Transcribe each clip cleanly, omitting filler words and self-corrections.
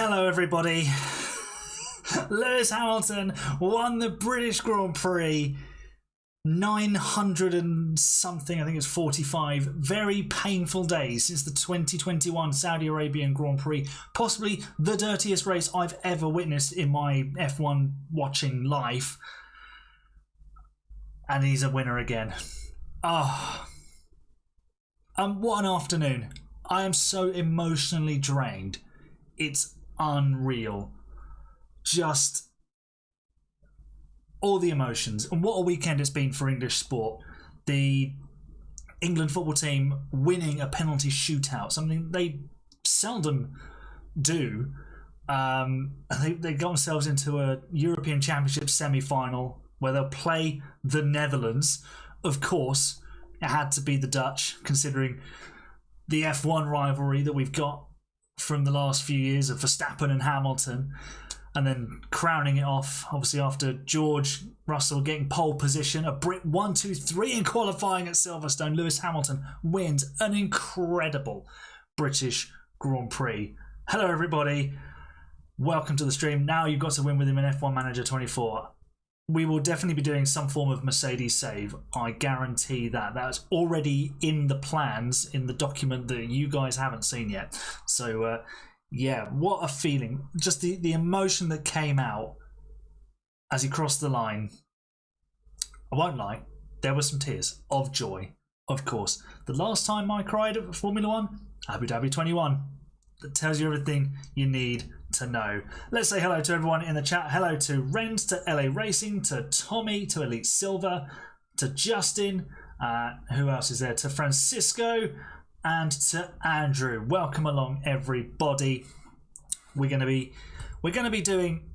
Hello everybody. Lewis Hamilton won the British Grand Prix. 900 and something, I think it's 45 very painful days since the 2021 Saudi Arabian Grand Prix. Possibly the dirtiest race I've ever witnessed in my F1 watching life. And he's a winner again. What an afternoon. I am so emotionally drained. It's unreal. Just all the emotions. And what a weekend it's been for English sport. The England football team winning a penalty shootout, something they seldom do. They got themselves into a European Championship semi-final where they'll play the Netherlands. Of course, it had to be the Dutch, considering the F1 rivalry that we've got from the last few years of Verstappen and Hamilton. And then crowning it off, obviously, after George Russell getting pole position, a Brit 1, 2, 3 in qualifying at Silverstone, Lewis Hamilton wins an incredible British Grand Prix. Hello, everybody. Welcome to the stream. Now you've got to win with him in F1 Manager 24. We will definitely be doing some form of Mercedes save. I guarantee that. That's already in the plans, in the document that you guys haven't seen yet. So, yeah, what a feeling. Just the emotion that came out as he crossed the line. I won't lie, there were some tears of joy, of course. The last time I cried at Formula One, Abu Dhabi 21. That tells you everything you need to know. Let's say hello to everyone in the chat. Hello to Rens, to LA Racing, to Tommy, to Elite Silver, to Justin. Who else is there? To Francisco. And to Andrew. Welcome along, everybody. We're going to be doing,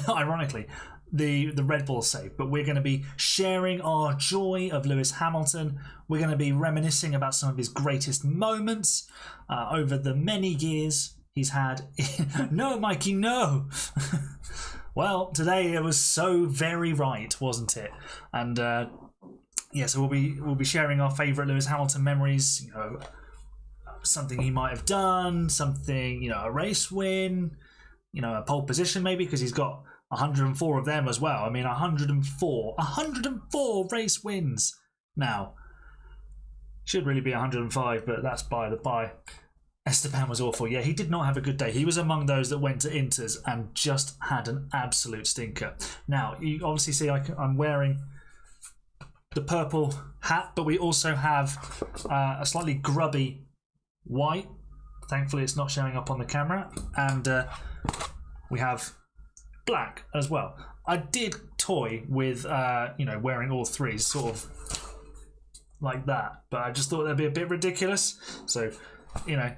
ironically, the Red Bull save, but we're going to be sharing our joy of Lewis Hamilton. We're going to be reminiscing about some of his greatest moments over the many years he's had. No, Mikey, no. Well, today it was so very right, wasn't it? And yeah, so we'll be sharing our favourite Lewis Hamilton memories. You know, something he might have done, something, you know, a race win, you know, a pole position maybe, because he's got 104 of them as well. I mean, 104 race wins now. Should really be 105, but that's by the by. Esteban was awful. Yeah, he did not have a good day. He was among those that went to Inters and just had an absolute stinker. Now, you obviously see I'm wearing the purple hat, but we also have a slightly grubby white. Thankfully, it's not showing up on the camera. And we have black as well. I did toy with, you know, wearing all three, sort of like that. But I just thought that'd be a bit ridiculous. So, you know,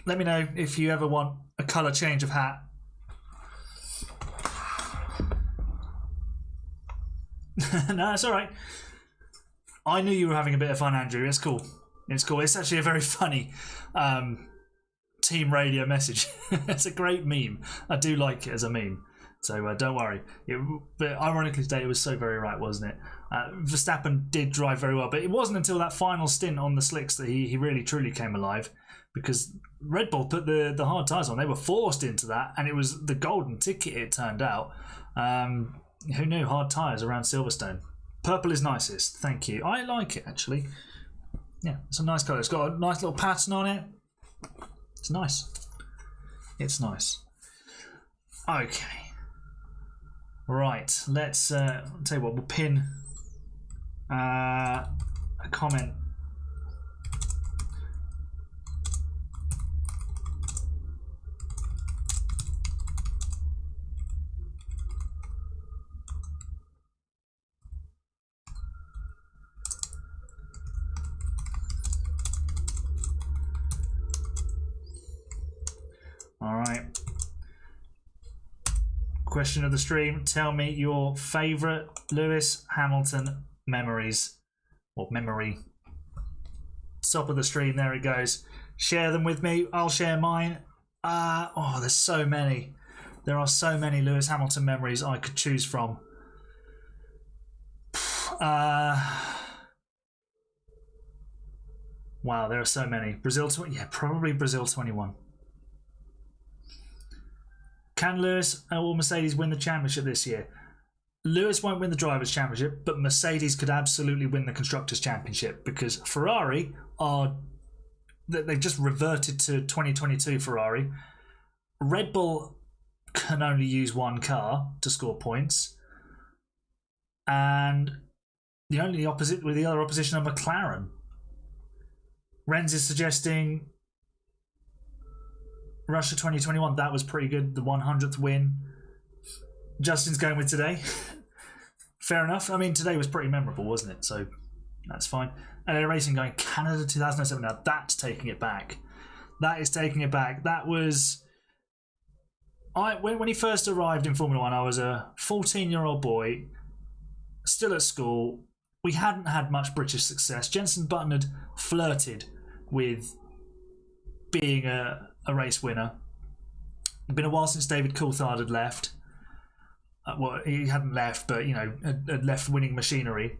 let me know if you ever want a colour change of hat. No, that's all right. I knew you were having a bit of fun, Andrew. It's cool. It's cool. It's actually a very funny team radio message. It's a great meme. I do like it as a meme. So don't worry. But ironically today, it was so very right, wasn't it? Verstappen did drive very well, but it wasn't until that final stint on the slicks that he really truly came alive, because Red Bull put the hard tyres on. They were forced into that, and it was the golden ticket, it turned out. Who knew? Hard tyres around Silverstone. Purple is nicest. Thank you. I like it, actually. Yeah, it's a nice colour. It's got a nice little pattern on it. It's nice. It's nice. Okay. Right. Let's tell you what. We'll pin a comment. All right. Question of the stream. Tell me your favourite Lewis Hamilton memories. Or memory. Top of the stream. There it goes. Share them with me. I'll share mine. Oh, there's so many. There are so many Lewis Hamilton memories I could choose from. Wow, there are so many. Brazil, yeah, probably Brazil 21. Can Lewis or Mercedes win the championship this year? Lewis won't win the Drivers' Championship, but Mercedes could absolutely win the Constructors' Championship because Ferrari they've just reverted to 2022 Ferrari. Red Bull can only use one car to score points, and the other opposition are McLaren. Renz is suggesting Russia 2021. That was pretty good. The 100th win. Justin's going with today. Fair enough. I mean, today was pretty memorable, wasn't it? So that's fine. And they're racing going Canada 2007. Now that's taking it back. That is taking it back. That was when he first arrived in Formula One. I was a 14-year-old boy, still at school. We hadn't had much British success. Jenson Button had flirted with being a race winner. It'd been a while since David Coulthard had left. Well, he hadn't left, but had left winning machinery.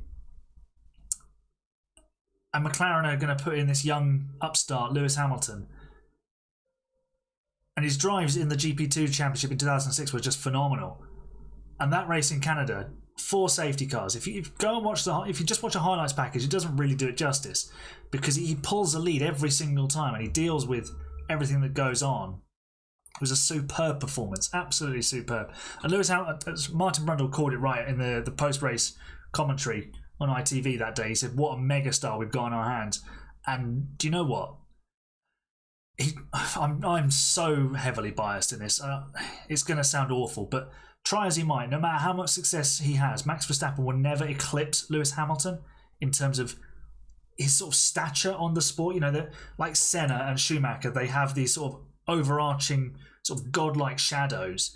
And McLaren are going to put in this young upstart, Lewis Hamilton. And his drives in the GP2 Championship in 2006 were just phenomenal. And that race in Canada, 4 safety cars. If you go and watch if you just watch a highlights package, it doesn't really do it justice because he pulls the lead every single time and he deals with everything that goes on. It was a superb performance, absolutely superb. And Lewis Hamilton, Martin Brundle called it right in the post-race commentary on ITV that day. He said, "What a megastar we've got on our hands." And do you know what? I'm so heavily biased in this. It's going to sound awful, but try as he might, no matter how much success he has, Max Verstappen will never eclipse Lewis Hamilton in terms of his sort of stature on the sport. Like Senna and Schumacher, they have these sort of overarching sort of godlike shadows,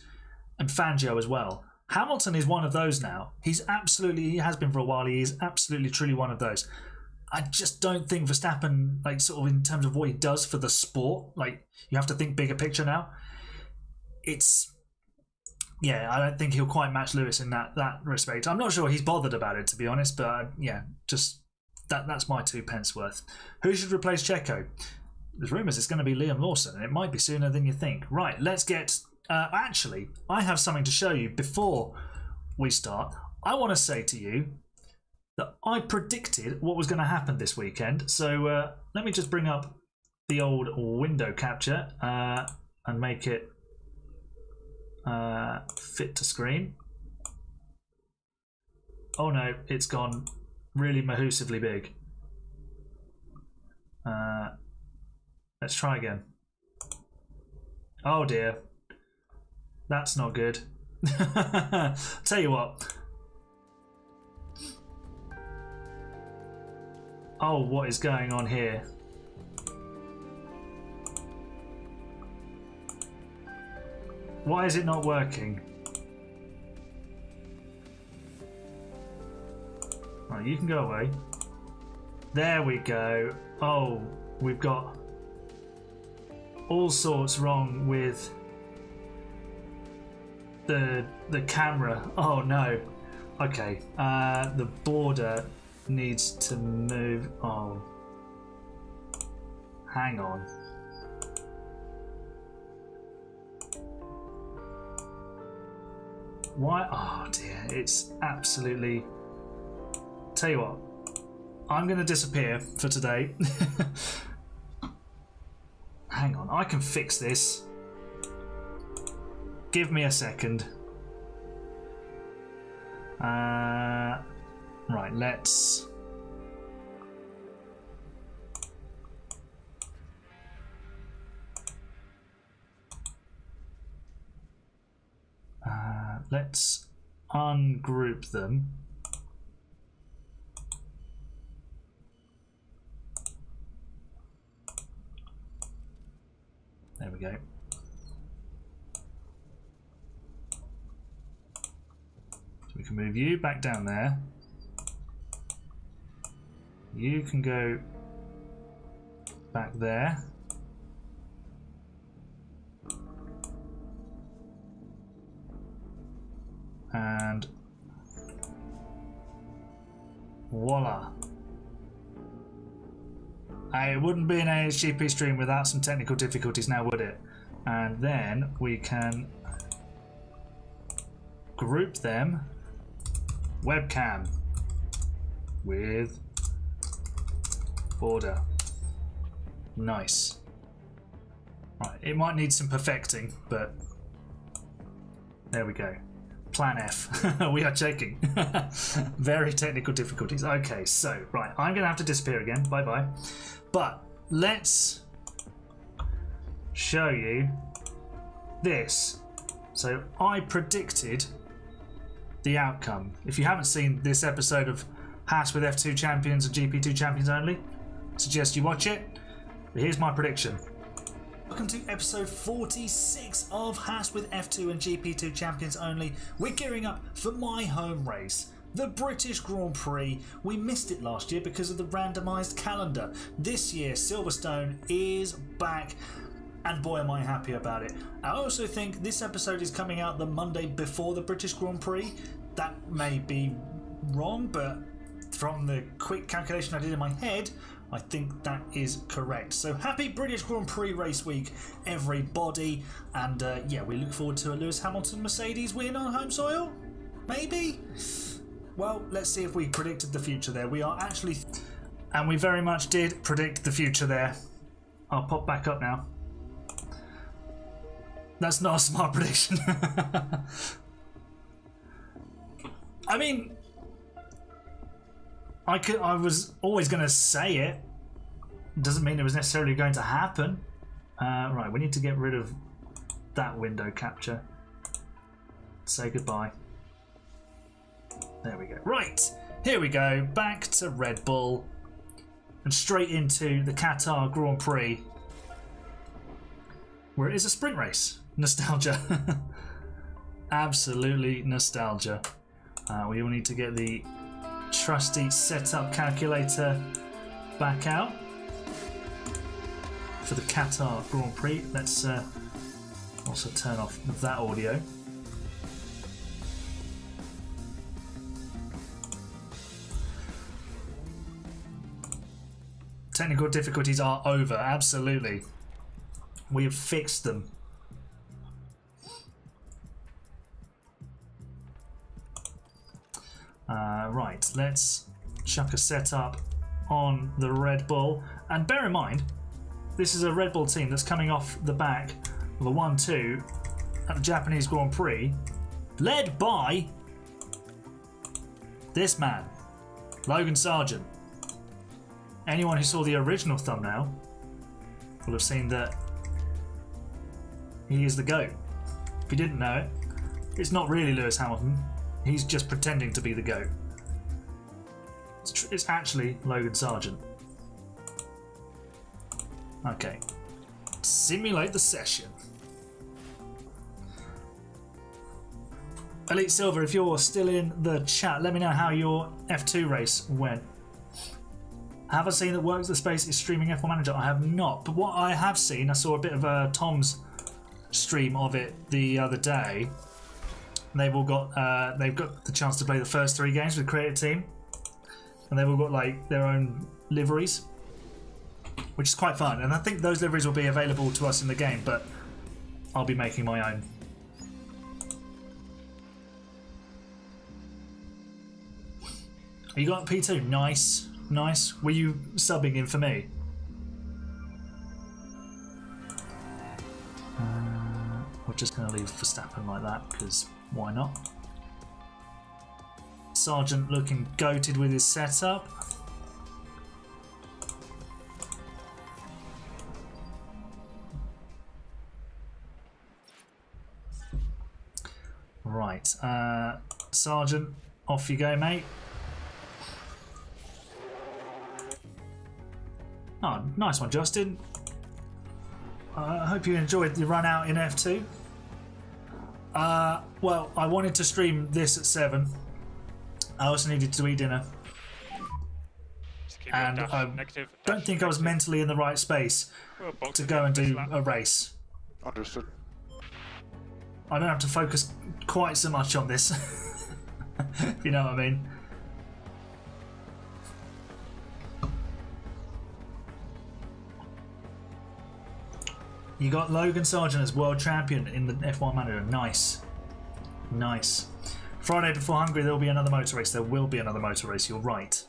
and Fangio as well. Hamilton is one of those now. He has been for a while. He is absolutely truly one of those. I just don't think Verstappen, like sort of in terms of what he does for the sport, like you have to think bigger picture now. I don't think he'll quite match Lewis in that respect. I'm not sure he's bothered about it, to be honest, but just that's my 2 pence worth. Who should replace Checo? There's rumours it's going to be Liam Lawson, and it might be sooner than you think. Right, let's get... actually, I have something to show you before we start. I want to say to you that I predicted what was going to happen this weekend. So let me just bring up the old window capture and make it fit to screen. Oh no, it's gone really mahusively big. Let's try again. Oh dear. That's not good. Tell you what. Oh, what is going on here? Why is it not working? Right, you can go away. There we go. Oh, we've got all sorts wrong with the camera. Oh no. Okay. The border needs to move. Oh. Hang on. Why? Oh dear. It's absolutely... Tell you what. I'm going to disappear for today. Hang on. I can fix this. Give me a second. Right, let's... let's ungroup them. There we go. So we can move you back down there. You can go back there. And voila. It wouldn't be an AHGP stream without some technical difficulties now, would it? And then we can group them webcam with border. Nice. Right, it might need some perfecting, but there we go. Plan F. We are checking. Very technical difficulties. Okay, so, right, I'm going to have to disappear again. Bye-bye. But let's show you this. So I predicted the outcome. If you haven't seen this episode of Haas with F2 Champions and GP2 Champions only, I suggest you watch it. But here's my prediction. Welcome to episode 46 of Haas with F2 and GP2 Champions only. We're gearing up for my home race, the British Grand Prix. We missed it last year because of the randomised calendar. This year, Silverstone is back, and boy am I happy about it. I also think this episode is coming out the Monday before the British Grand Prix. That may be wrong, but from the quick calculation I did in my head, I think that is correct. So happy British Grand Prix race week, everybody. And yeah, we look forward to a Lewis Hamilton Mercedes win on home soil? Maybe? Well, let's see if we predicted the future there. We are actually... And we very much did predict the future there. I'll pop back up now. That's not a smart prediction. I mean... I was always going to say it. Doesn't mean it was necessarily going to happen. Right, we need to get rid of that window capture. Say goodbye. There we go. Right, here we go. Back to Red Bull. And straight into the Qatar Grand Prix. Where it is a sprint race. Nostalgia. Absolutely nostalgia. We all need to get the trusty setup calculator back out for the Qatar Grand Prix. Let's also turn off that audio. Technical difficulties are over, absolutely. We have fixed them. Right, let's chuck a setup on the Red Bull. And bear in mind, this is a Red Bull team that's coming off the back of a 1-2 at the Japanese Grand Prix, led by this man, Logan Sargent. Anyone who saw the original thumbnail will have seen that he is the GOAT. If you didn't know it, it's not really Lewis Hamilton. He's just pretending to be the GOAT. It's actually Logan Sargent. Okay. Simulate the session. Elite Silver, if you're still in the chat, let me know how your F2 race went. Have I seen that Works the Space is streaming F1 Manager? I have not. But what I have seen, I saw a bit of Tom's stream of it the other day. They've got the chance to play the first 3 games with Creative Team, and they've all got like their own liveries, which is quite fun. And I think those liveries will be available to us in the game, but I'll be making my own. You got P2, nice, nice. Were you subbing in for me? We're just going to leave Verstappen like that because why not? Sargent looking goated with his setup. Right, Sargent, off you go, mate. Oh, nice one, Justin. I hope you enjoyed the run out in F2. Well, I wanted to stream this at 7. I also needed to eat dinner. And I don't think I was mentally in the right space to go and do a race. Understood. I don't have to focus quite so much on this. If you know what I mean. You got Logan Sargent as world champion in the F1 Manager. Nice. Nice. Friday before Hungary, there will be another motor race. There will be another motor race. You're right.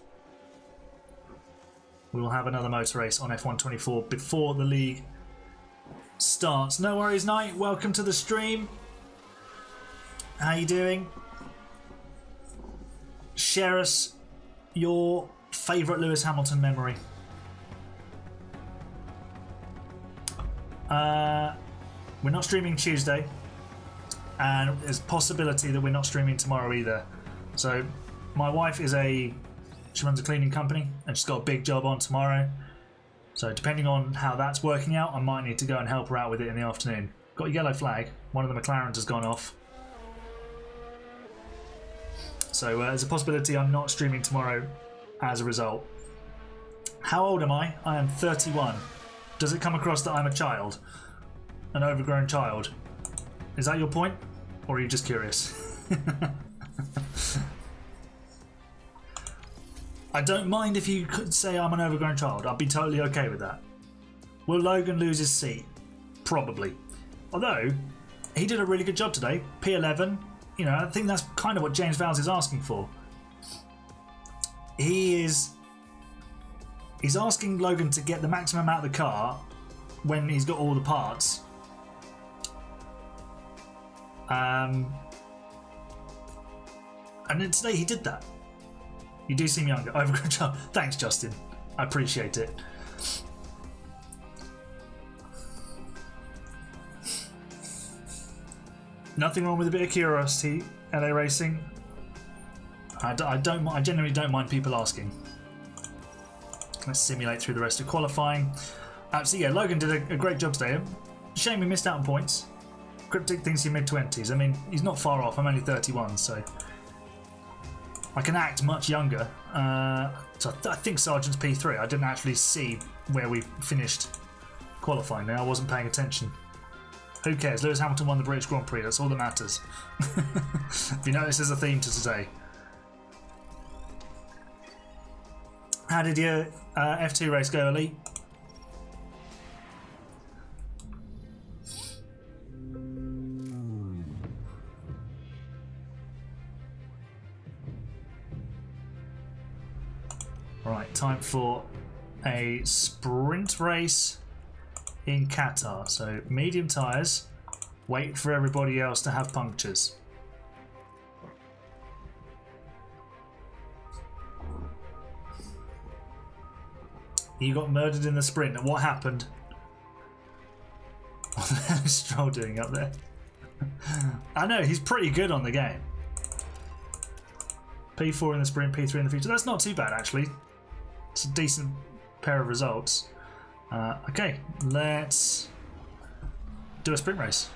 We will have another motor race on F124 before the league starts. No worries, Knight. Welcome to the stream. How you doing? Share us your favourite Lewis Hamilton memory. We're not streaming Tuesday, and there's a possibility that we're not streaming tomorrow either. So my wife she runs a cleaning company and she's got a big job on tomorrow. So depending on how that's working out, I might need to go and help her out with it in the afternoon. Got a yellow flag. One of the McLarens has gone off. So there's a possibility I'm not streaming tomorrow as a result. How old am I? I am 31. Does it come across that I'm a child? An overgrown child? Is that your point? Or are you just curious? I don't mind if you could say I'm an overgrown child. I'd be totally okay with that. Will Logan lose his seat? Probably. Although, he did a really good job today. P11. You know, I think that's kind of what James Vowles is asking for. He's asking Logan to get the maximum out of the car when he's got all the parts. And then today he did that. You do seem younger. Overgrown child. Thanks, Justin. I appreciate it. Nothing wrong with a bit of curiosity, LA Racing. I genuinely don't mind people asking. Let's simulate through the rest of qualifying. So yeah, Logan did a great job today. Shame he missed out on points. Cryptic thinks he's mid-20s. I mean, he's not far off. I'm only 31, so I can act much younger. So I think Sargent's P3. I didn't actually see where we finished qualifying there. I wasn't paying attention. Who cares? Lewis Hamilton won the British Grand Prix. That's all that matters. If you notice, there's a theme to today. How did your F2 race go, Elite? Right, time for a sprint race in Qatar. So medium tyres, wait for everybody else to have punctures. You got murdered in the sprint. What happened? What the hell is Stroll doing up there? I know, he's pretty good on the game. P4 in the sprint, P3 in the future. That's not too bad, actually. It's a decent pair of results. Okay, let's do a sprint race.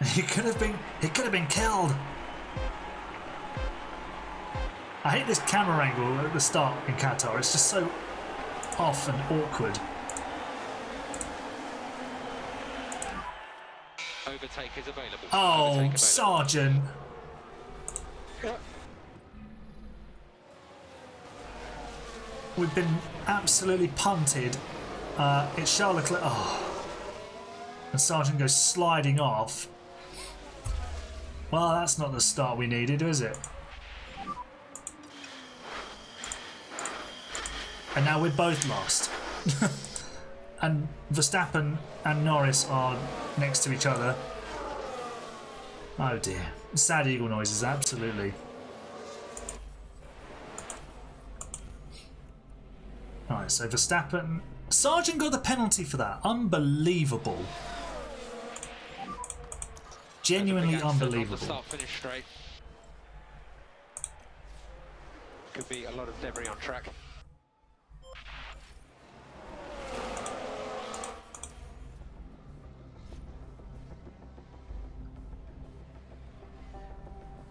He could have been killed. I hate this camera angle at the start in Qatar. It's just so off and awkward. Overtake is available. Oh, Sargent. We've been absolutely punted. It's Charles Leclerc. Oh. And Sargent goes sliding off. Well, that's not the start we needed, is it? And now we're both lost. And Verstappen and Norris are next to each other. Oh dear. Sad eagle noises, absolutely. Alright, so Verstappen... Sargent got the penalty for that. Unbelievable. Genuinely unbelievable. Start finish straight. Could be a lot of debris on track.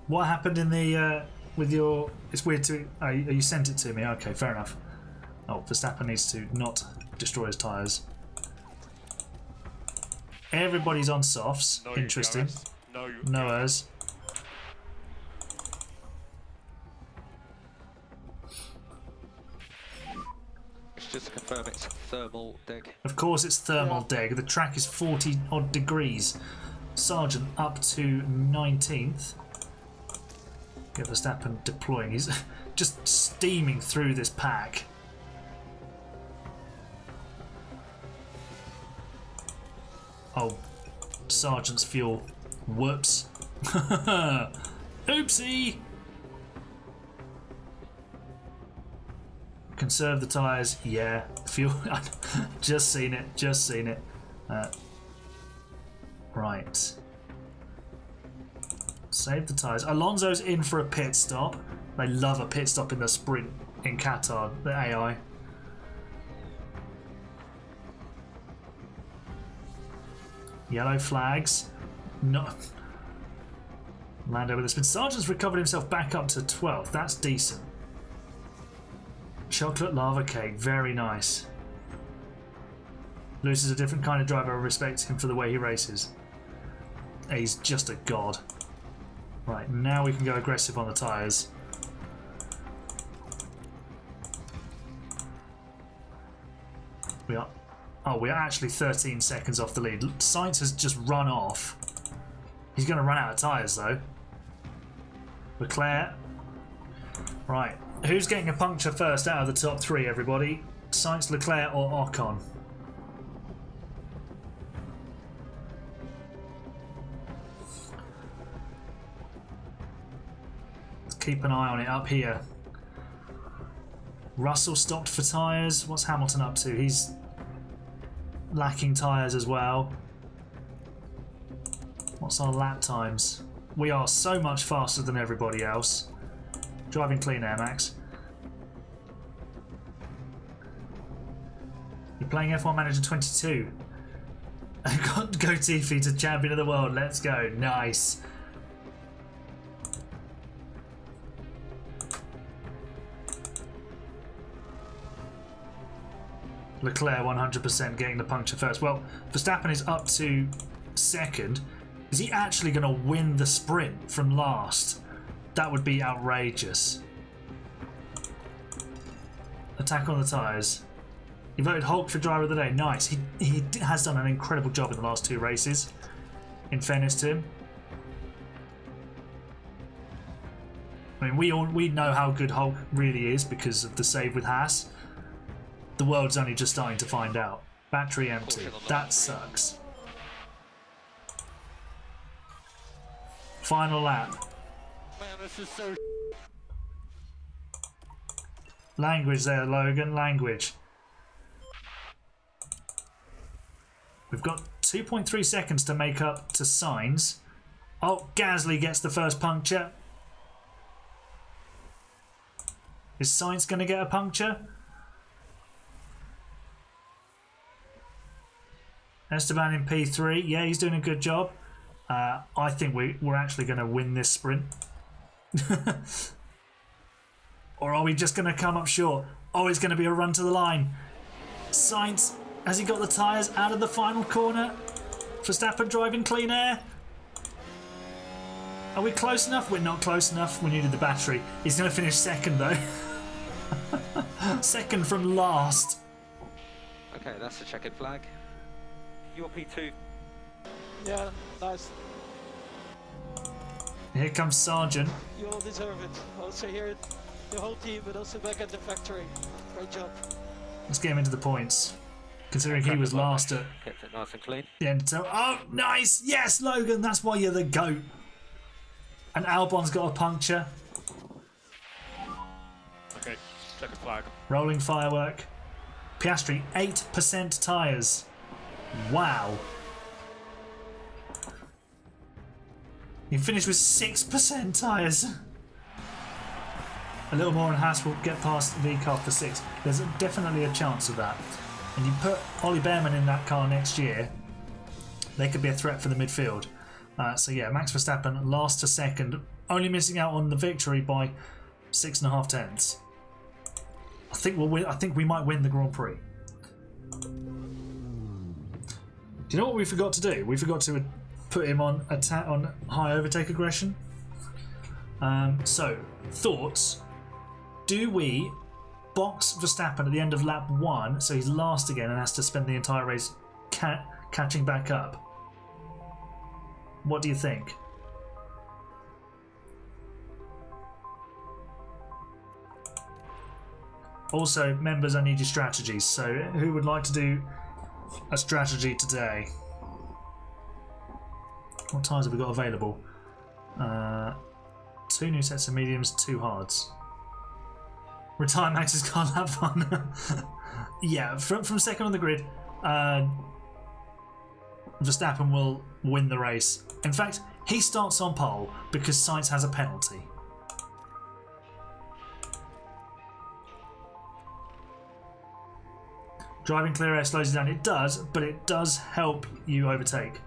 What happened in the with your? It's weird to. Oh, you sent it to me. Okay, fair enough. Oh, Verstappen needs to not destroy his tyres. Everybody's on softs. No, interesting. No, Noah's. Just to confirm, it's thermal deg. Of course, it's thermal deg. The track is 40 odd degrees. Sargent up to 19th. Get Verstappen deploying. He's just steaming through this pack. Oh, Sargent's fuel. Whoops. Oopsie! Conserve the tyres. Yeah. Fuel. Just seen it. Just seen it. Right. Save the tyres. Alonso's in for a pit stop. They love a pit stop in the sprint in Qatar, the AI. Yellow flags. No. Lando with a spin. Sargent's recovered himself back up to 12th. That's decent. Chocolate lava cake. Very nice. Lewis is a different kind of driver. I respect him for the way he races. He's just a god. Right, now we can go aggressive on the tyres. We are... Oh, we are actually 13 seconds off the lead. Sainz has just run off. He's going to run out of tyres, though. Leclerc. Right, who's getting a puncture first out of the top three, everybody? Sainz, Leclerc or Ocon? Keep an eye on it up here. Russell stopped for tyres. What's Hamilton up to? He's lacking tyres as well. What's our lap times? We are so much faster than everybody else. Driving clean air, Max. You're playing F1 Manager 22. Got goatee to champion of the world. Let's go. Nice. Leclerc 100% getting the puncture first. Well, Verstappen is up to second. Is he actually going to win the sprint from last? That would be outrageous. Attack on the tyres. He voted Hulk for driver of the day. Nice. He has done an incredible job in the last two races. In fairness to him. I mean, we know how good Hulk really is because of the save with Haas. The world's only just starting to find out. Battery empty. That sucks. Final lap. Man, this is so... Language there, Logan. Language. We've got 2.3 seconds to make up to Sainz. Oh, Gasly gets the first puncture. Is Sainz going to get a puncture? Esteban in P3. Yeah, he's doing a good job. I think we're actually going to win this sprint. Or are we just going to come up short? Oh, it's going to be a run to the line. Sainz, has he got the tyres out of the final corner? Verstappen driving clean air. Are we close enough? We're not close enough. We needed the battery. He's going to finish second, though. Second from last. Okay, that's the checkered flag. You're P2. Yeah, nice. Here comes Sargent. You all deserve it. Also here, the whole team, but also back at the factory. Great job. Let's get him into the points. Considering he was last at Kept it nice and clean. the end. So, oh, nice! Yes, Logan, that's why you're the GOAT. And Albon's got a puncture. Okay, checkered flag. Rolling firework. Piastri, 8% tyres. Wow. You finished with 6% tyres. A little more and Haas will get past the car for 6. There's definitely a chance of that. And you put Ollie Behrman in that car next year, they could be a threat for the midfield. So yeah, Max Verstappen last to second, only missing out on the victory by 6.5 tenths. I think we'll win. I think we might win the Grand Prix. Do you know what we forgot to do? We forgot to put him on attack on high overtake aggression. So thoughts? Do we box Verstappen at the end of lap 1 so he's last again and has to spend the entire race catching back up? What do you think? Also, members, I need your strategies. So, who would like to do a strategy today? What tires have we got available? 2 new sets of mediums, 2 hards. Retire Max's car lap fun. Yeah, from second on the grid, Verstappen will win the race. In fact, he starts on pole because Sainz has a penalty. Driving clear air slows you down. It does, but it does help you overtake.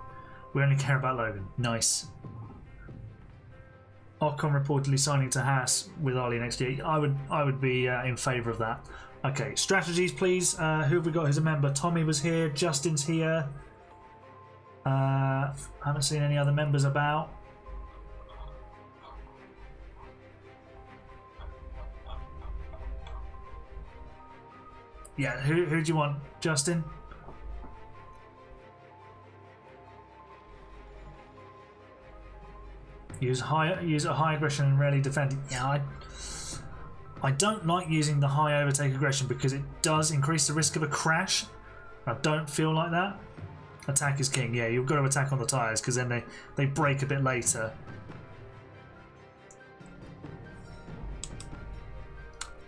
We only care about Logan. Nice. Ocon reportedly signing to Haas with Ali next year. I would be in favour of that. Okay, strategies, please. Who have we got who's a member? Tommy was here. Justin's here. Haven't seen any other members about. Yeah, who do you want? Justin? Use a high aggression and rarely defend. Yeah, I don't like using the high overtake aggression because it does increase the risk of a crash. I don't feel like that. Attack is king. Yeah, you've got to attack on the tyres because then they break a bit later.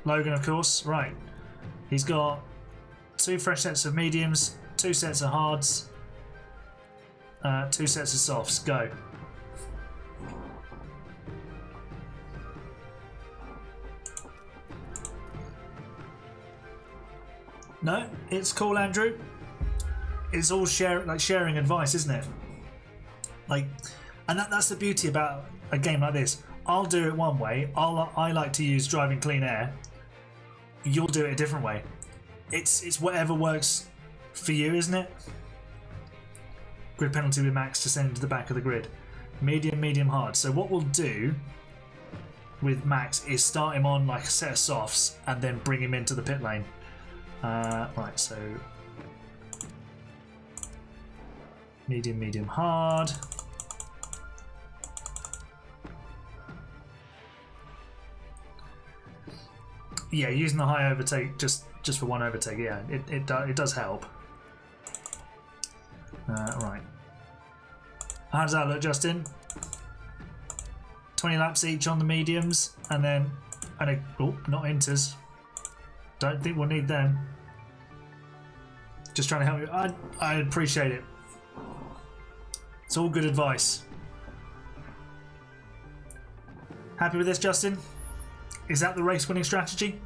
Logan, of course. Right. He's got 2 fresh sets of mediums, 2 sets of hards, 2 sets of softs. Go. No, it's cool, Andrew. It's all sharing advice, isn't it? And that's the beauty about a game like this. I'll do it one way. I like to use driving clean air. You'll do it a different way. It's whatever works for you, isn't it? Grid penalty with Max to send to the back of the grid. Medium, medium, hard. So what we'll do with Max is start him on like a set of softs and then bring him into the pit lane. Right, so medium, medium, hard. Yeah, using the high overtake just for one overtake. Yeah, it does help. Right. How does that look, Justin? 20 laps each on the mediums, and then oh, not inters. Don't think we'll need them. Just trying to help you. I appreciate it. It's all good advice. Happy with this, Justin? Is that the race-winning strategy?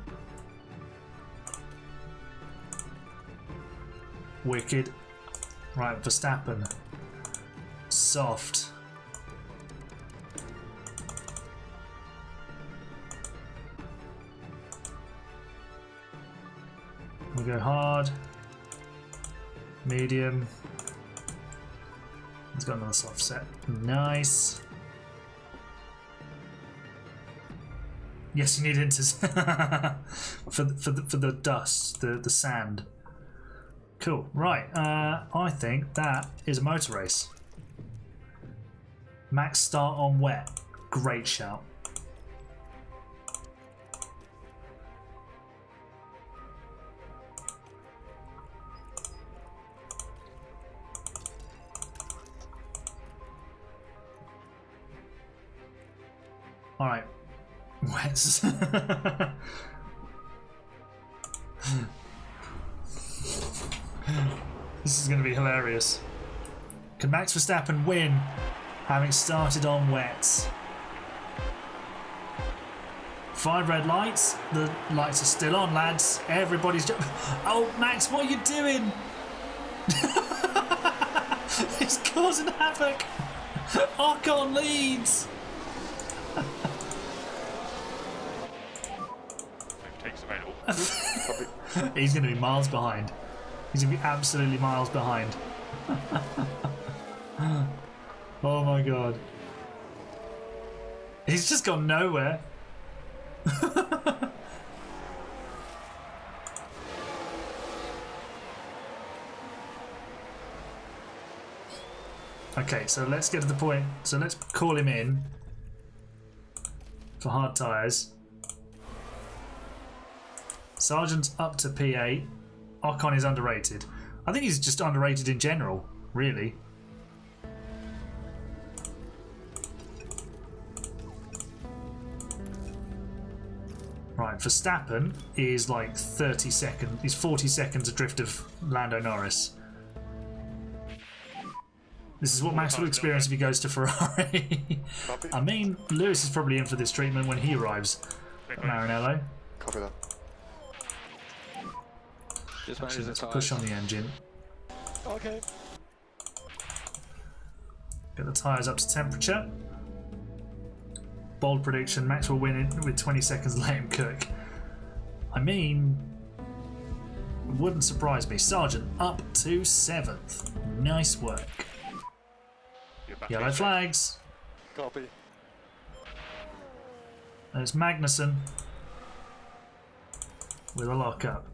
Wicked. Right, Verstappen. Soft. We'll go hard. Medium. He's got another soft set. Nice. Yes, you need inters for the dust, the sand. Cool. Right. I think that is a motor race. Max start on wet. Great shout. All right. Wets. This is going to be hilarious. Can Max Verstappen win having started on wets? 5 red lights. The lights are still on, lads. Everybody's oh, Max, what are you doing? It's causing havoc. Ocon leads. Takes available. He's going to be miles behind. He's going to be absolutely miles behind. Oh my god. He's just gone nowhere. Okay, so let's get to the point. So let's call him in for hard tyres. Sargent's up to P8. Ocon is underrated. I think he's just underrated in general, really. Right, Verstappen is like 30 seconds. He's 40 seconds adrift of Lando Norris. This is what Max will experience if he goes to Ferrari. I mean, Lewis is probably in for this treatment when he arrives at Maranello. Copy that. Just Actually, manage let's the push tyres. on the engine. Okay. Get the tyres up to temperature. Bold prediction, Max will win it with 20 seconds, let him cook. I mean, it wouldn't surprise me. Sargent up to 7th. Nice work. You're back Yellow in. flags. Copy. There's Magnussen with a lockup.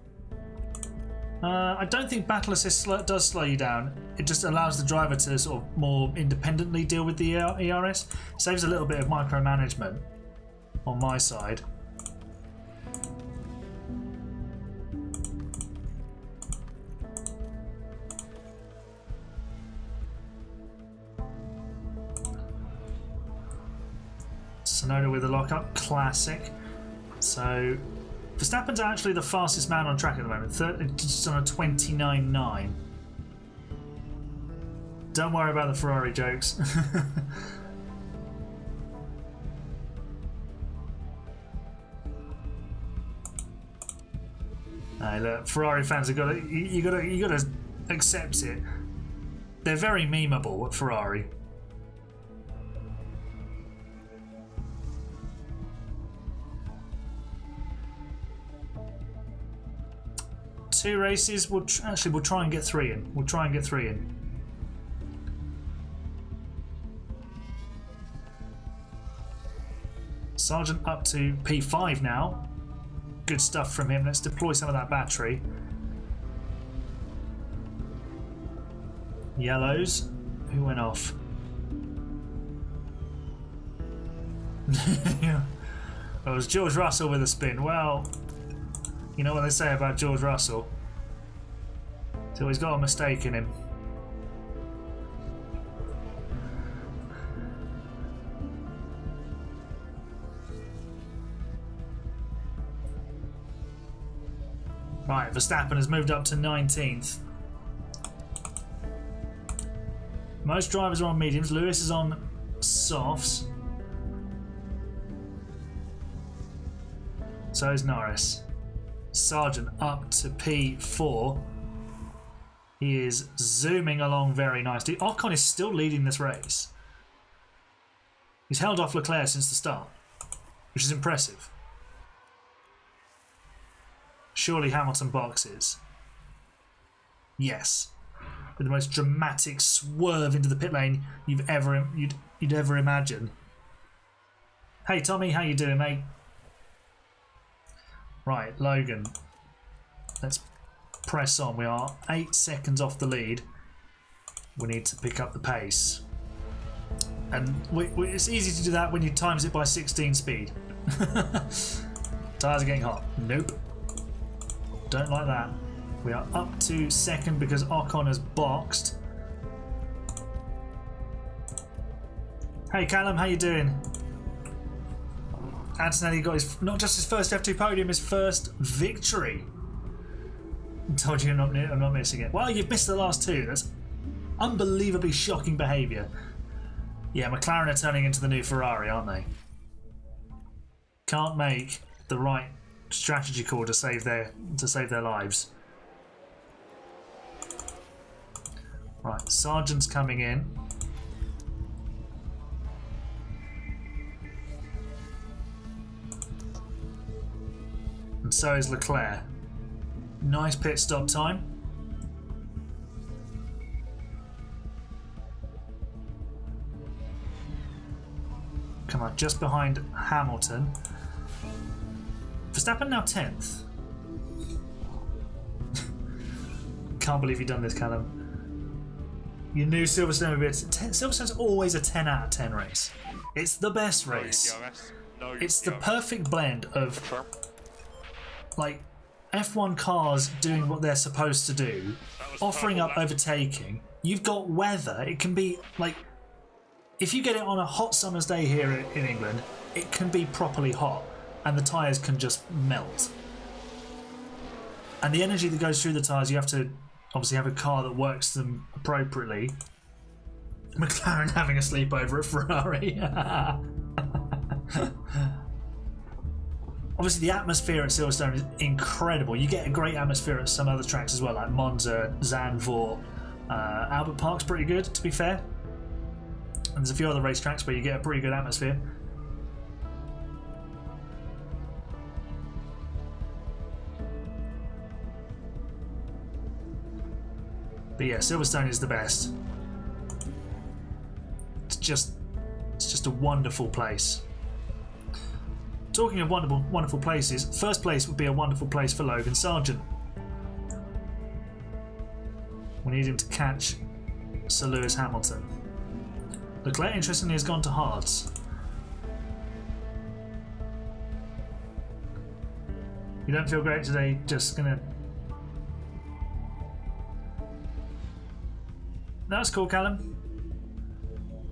I don't think battle assist does slow you down. It just allows the driver to sort of more independently deal with the ERS. Saves a little bit of micromanagement on my side. Sonoda with a lockup, classic. So Verstappen's actually the fastest man on track at the moment, just on a 29.9. Don't worry about the Ferrari jokes. Hey, look, Ferrari fans have got to, you got to accept it. They're very memeable at Ferrari. Two races. We'll try and get 3 in. We'll try and get 3 in. Sargent up to P5 now. Good stuff from him. Let's deploy some of that battery. Yellows. Who went off? It was George Russell with a spin. Well, you know what they say about George Russell? So he's got a mistake in him. Right, Verstappen has moved up to 19th. Most drivers are on mediums. Lewis is on softs. So is Norris. Sargent up to P4. He is zooming along very nicely. Ocon is still leading this race. He's held off Leclerc since the start, which is impressive. Surely Hamilton boxes. Yes. With the most dramatic swerve into the pit lane you'd ever imagine. Hey Tommy, how you doing, mate? Right, Logan. Let's press on. We are 8 seconds off the lead. We need to pick up the pace. And it's easy to do that when you times it by 16 speed. Tyres are getting hot. Nope. Don't like that. We are up to second because Ocon has boxed. Hey Callum, how you doing? Antonelli got his, not just his first F2 podium, his first victory. I told you I'm not missing it. Well, you've missed the last 2. That's unbelievably shocking behaviour. Yeah, McLaren are turning into the new Ferrari, aren't they? Can't make the right strategy call to save their lives. Right, Sargent's coming in. And so is Leclerc. Nice pit stop time. Come on, just behind Hamilton. Verstappen now 10th. Can't believe you've done this, Callum. You knew Silverstone would be Silverstone's always a 10 out of 10 race. It's the best race. It's the perfect blend of like F1 cars doing what they're supposed to do, offering up overtaking. You've got weather. It can be like, if you get it on a hot summer's day here in England, it can be properly hot and the tyres can just melt. And the energy that goes through the tyres, you have to obviously have a car that works them appropriately. McLaren having a sleepover at Ferrari. Obviously the atmosphere at Silverstone is incredible. You get a great atmosphere at some other tracks as well, like Monza, Zandvoort, Albert Park's pretty good, to be fair. And there's a few other racetracks where you get a pretty good atmosphere. But yeah, Silverstone is the best. It's just a wonderful place. Talking of wonderful places, first place would be a wonderful place for Logan Sargent. We need him to catch Sir Lewis Hamilton. Leclerc, interestingly, has gone to hards. You don't feel great today, just gonna... That's cool, Callum.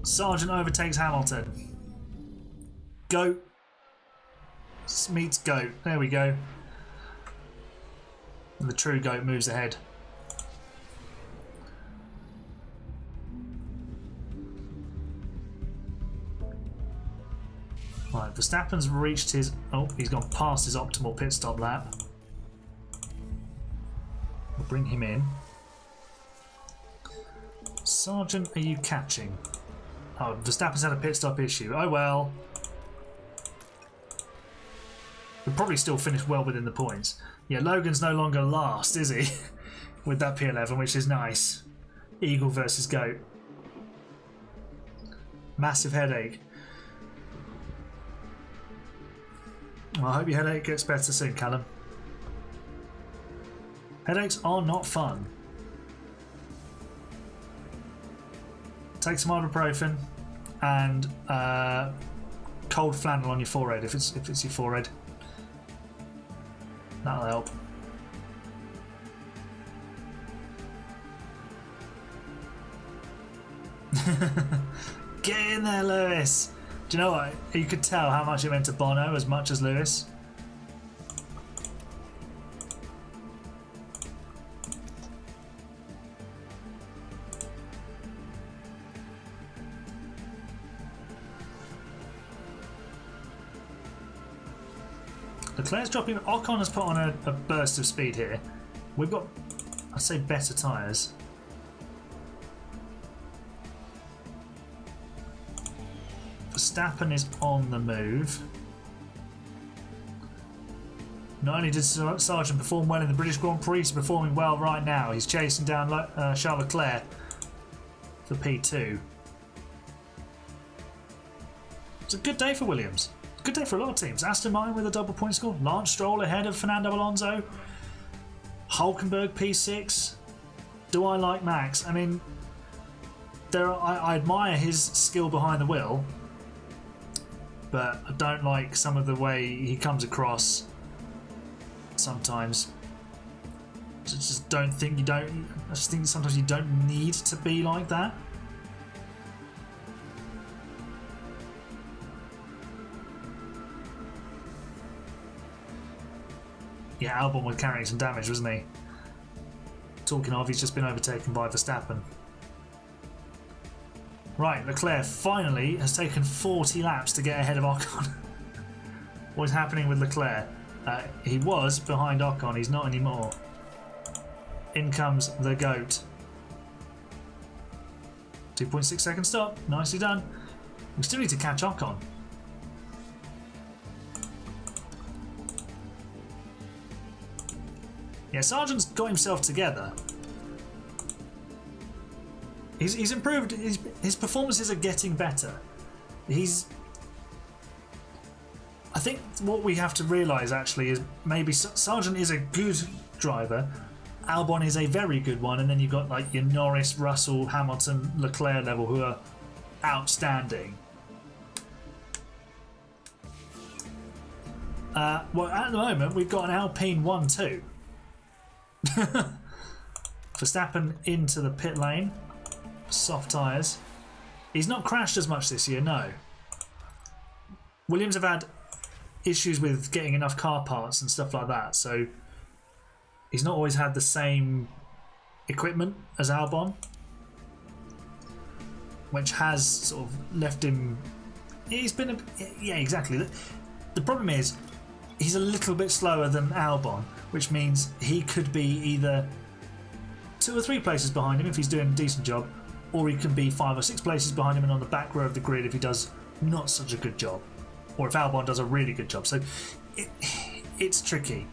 Sargent overtakes Hamilton. Goat meets goat. There we go. And the true goat moves ahead. Right, Verstappen's reached his... Oh, he's gone past his optimal pit stop lap. We'll bring him in. Sargent, are you catching? Oh, Verstappen's had a pit stop issue. Oh well. We'll probably still finish well within the points. Yeah, Logan's no longer last, is he? With that P11, which is nice. Eagle versus goat. Massive headache. Well, I hope your headache gets better soon, Callum. Headaches are not fun. Take some ibuprofen and cold flannel on your forehead if it's your forehead. That'll help. Get in there, Lewis. Do you know what? You could tell how much it meant to Bono as much as Lewis. Leclerc's dropping. Ocon has put on a burst of speed here. We've got, I'd say, better tyres. Verstappen is on the move. Not only did Sargent perform well in the British Grand Prix, he's performing well right now. He's chasing down Charles Leclerc for P2. It's a good day for Williams. Good day for a lot of teams. Aston Martin with a double point score. Lance Stroll ahead of Fernando Alonso. Hulkenberg P6. Do I like Max? I mean, I admire his skill behind the wheel, but I don't like some of the way he comes across sometimes. I just think sometimes you don't need to be like that. Yeah, Albon was carrying some damage, wasn't he? Talking of, he's just been overtaken by Verstappen. Right, Leclerc finally has taken 40 laps to get ahead of Ocon. What is happening with Leclerc? He was behind Ocon, he's not anymore. In comes the GOAT. 2.6 second stop, nicely done. We still need to catch Ocon. Yeah, Sargent's got himself together. He's improved. His performances are getting better. I think what we have to realise actually is maybe Sargent is a good driver, Albon is a very good one, and then you've got like your Norris, Russell, Hamilton, Leclerc level who are outstanding. Well, at the moment we've got an Alpine 1-2. Verstappen into the pit lane. Soft tyres. He's not crashed as much this year, no. Williams have had issues with getting enough car parts and stuff like that, so he's not always had the same equipment as Albon, which has sort of left him. He's been yeah, exactly. The problem is he's a little bit slower than Albon, which means he could be either 2 or 3 places behind him if he's doing a decent job, or he can be 5 or 6 places behind him and on the back row of the grid if he does not such a good job, or if Albon does a really good job. So it's tricky.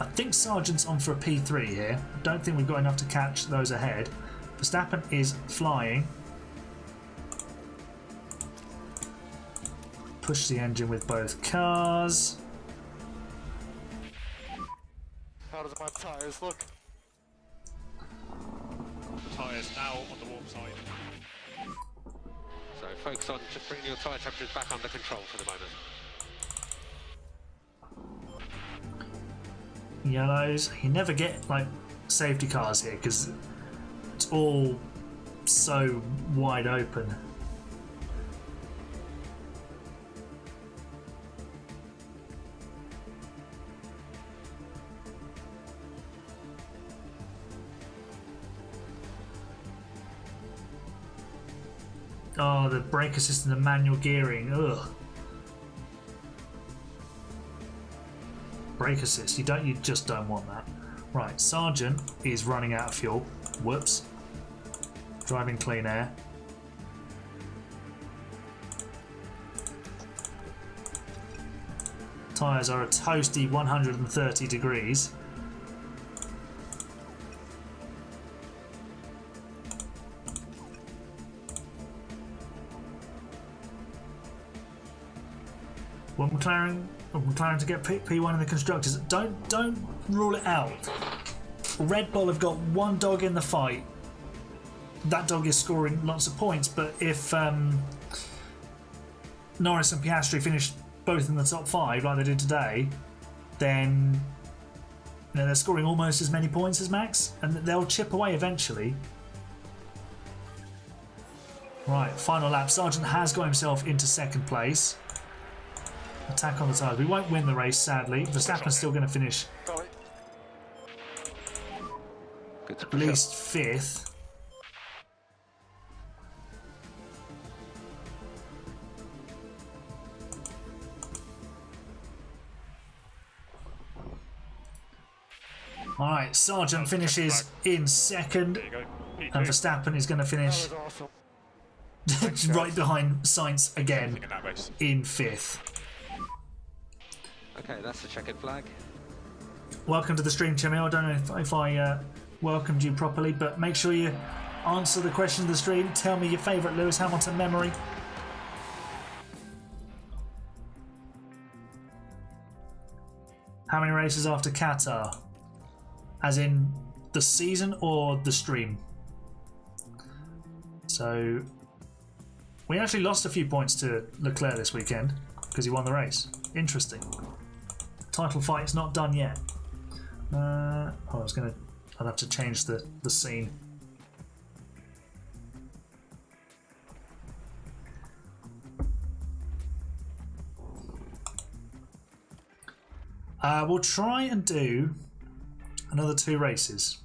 I think Sargent's on for a P3 here. I don't think we've got enough to catch those ahead. Verstappen is flying. Push the engine with both cars. How does my tyres look? Tyres now on the warm side. So focus on just bringing your tyre temperatures back under control for the moment. Yellows. You never get like safety cars here because it's all so wide open. Oh, the brake assist and the manual gearing. Ugh. Brake assist. You just don't want that. Right, Sargent is running out of fuel. Whoops. Driving clean air. Tyres are a toasty 130 degrees. Well, McLaren to get P1 in the constructors. Don't rule it out. Red Bull have got one dog in the fight. That dog is scoring lots of points, but if Norris and Piastri finish both in the top 5 like they did today, then they're scoring almost as many points as Max, and they'll chip away eventually. Right, final lap. Sargent has got himself into 2nd place. Attack on the tyres. We won't win the race, sadly. Verstappen's still going to finish at least 5th. Alright, Sargent finishes in 2nd, There you go. P2. and Verstappen is going to finish That was awesome. right behind Sainz again In that race. in 5th. Okay, that's the checkered flag. Welcome to the stream, Chimmy. I don't know if I welcomed you properly, but make sure you answer the question of the stream. Tell me your favourite Lewis Hamilton memory. How many races after Qatar? As in the season or the stream? So we actually lost a few points to Leclerc this weekend because he won the race. Interesting. Title fight's not done yet. I'd have to change the scene. We'll try and do another 2 races.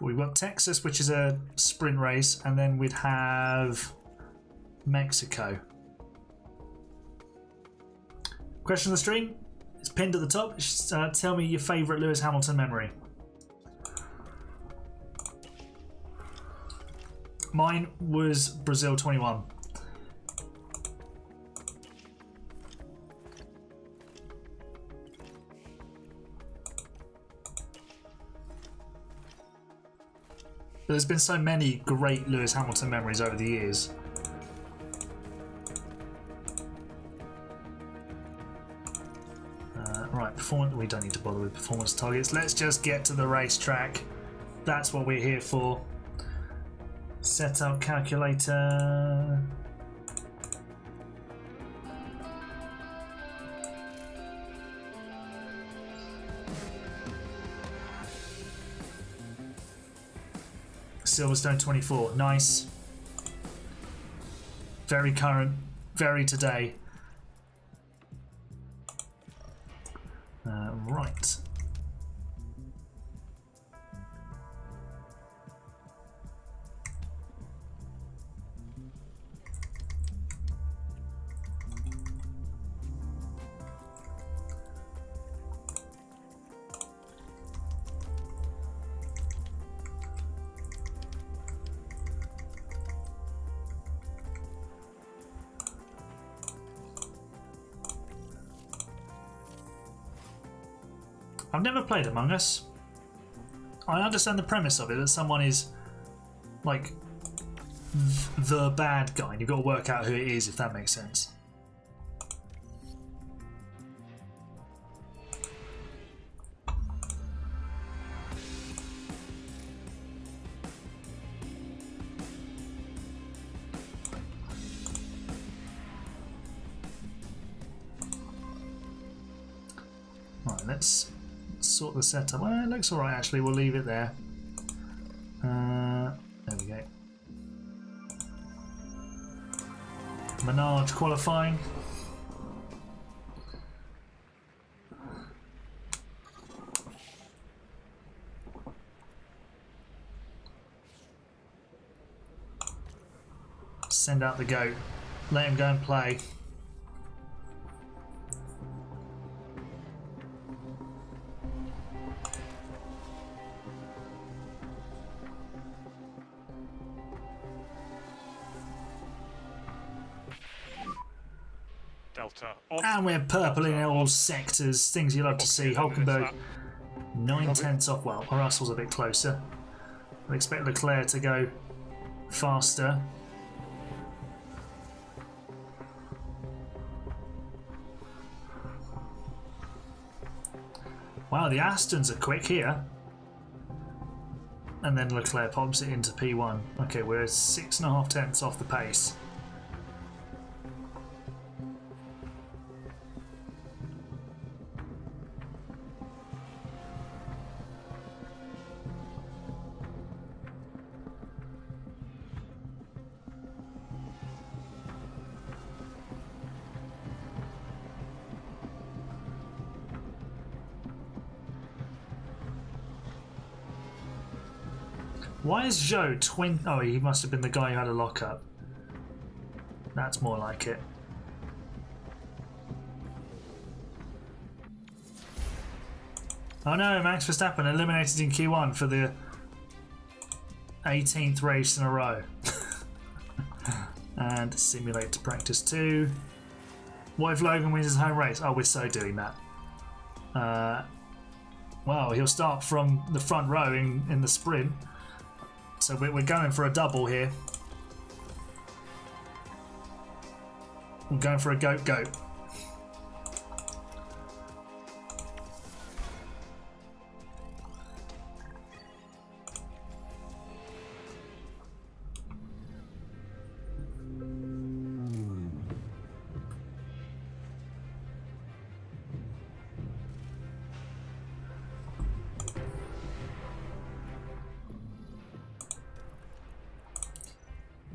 We've got Texas, which is a sprint race, and then we'd have Mexico. Question of the stream? It's pinned at the top. Tell me your favourite Lewis Hamilton memory. Mine was Brazil 21. There's been so many great Lewis Hamilton memories over the years. Right, performance. We don't need to bother with performance targets. Let's just get to the racetrack. That's what we're here for. Setup calculator. Silverstone 24. Nice. Very current. Very today. Right. I've never played Among Us. I understand the premise of it, that someone is like the bad guy and you've got to work out who it is, if that makes sense. Right, let's sort the setup. Well, it looks alright actually, we'll leave it there. There we go. Menage qualifying. Send out the goat. Let him go and play. Delta on. And we're purple in all sectors, things you love to see. Hulkenberg 9/10 off. Well, Russell's a bit closer. I expect Leclerc to go faster. Wow, the Astons are quick here. And then Leclerc pops it into P1. Okay, we're 6.5 tenths off the pace. Why is Zhou 20? Oh, he must have been the guy who had a lockup. That's more like it. Oh no, Max Verstappen eliminated in Q1 for the 18th race in a row. And simulate to practice 2. What if Logan wins his home race? Oh, we're so doing that. Well, he'll start from the front row in the sprint. So we're going for a double here. We're going for a goat.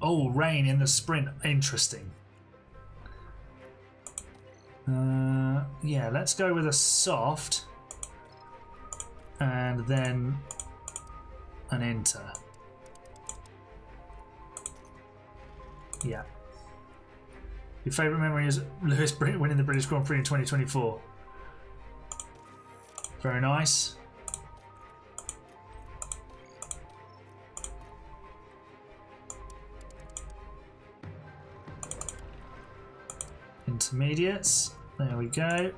Oh, rain in the sprint. Interesting. Yeah, let's go with a soft. And then an enter. Yeah. Your favourite memory is Lewis winning the British Grand Prix in 2024. Very nice. Intermediates. There we go.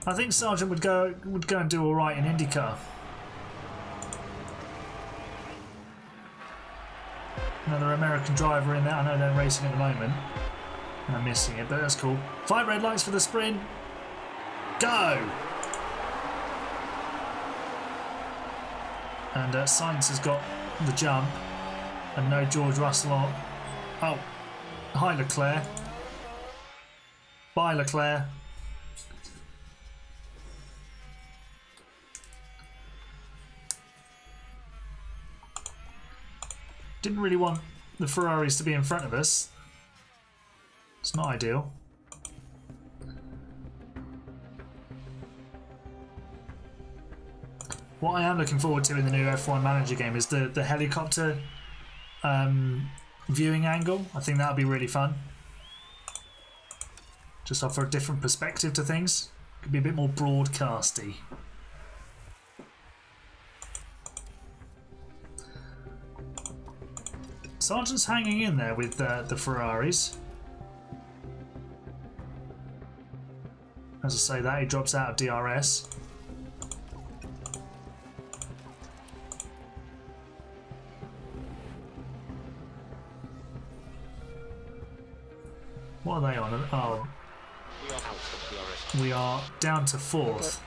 I think Sargent would go and do all right in IndyCar. Another American driver in there. I know they're racing at the moment. And I'm missing it, but that's cool. 5 red lights for the sprint. Go! And Sainz has got the jump. And no George Russell on. Oh, hi Leclerc. Bye Leclerc. Didn't really want the Ferraris to be in front of us. It's not ideal. What I am looking forward to in the new F1 Manager game is the helicopter viewing angle. I think that'll be really fun. Just offer a different perspective to things. Could be a bit more broadcasty. Sargent's hanging in there with the Ferraris. As I say that, he drops out of DRS. What are they on? Oh, we are down to 4th.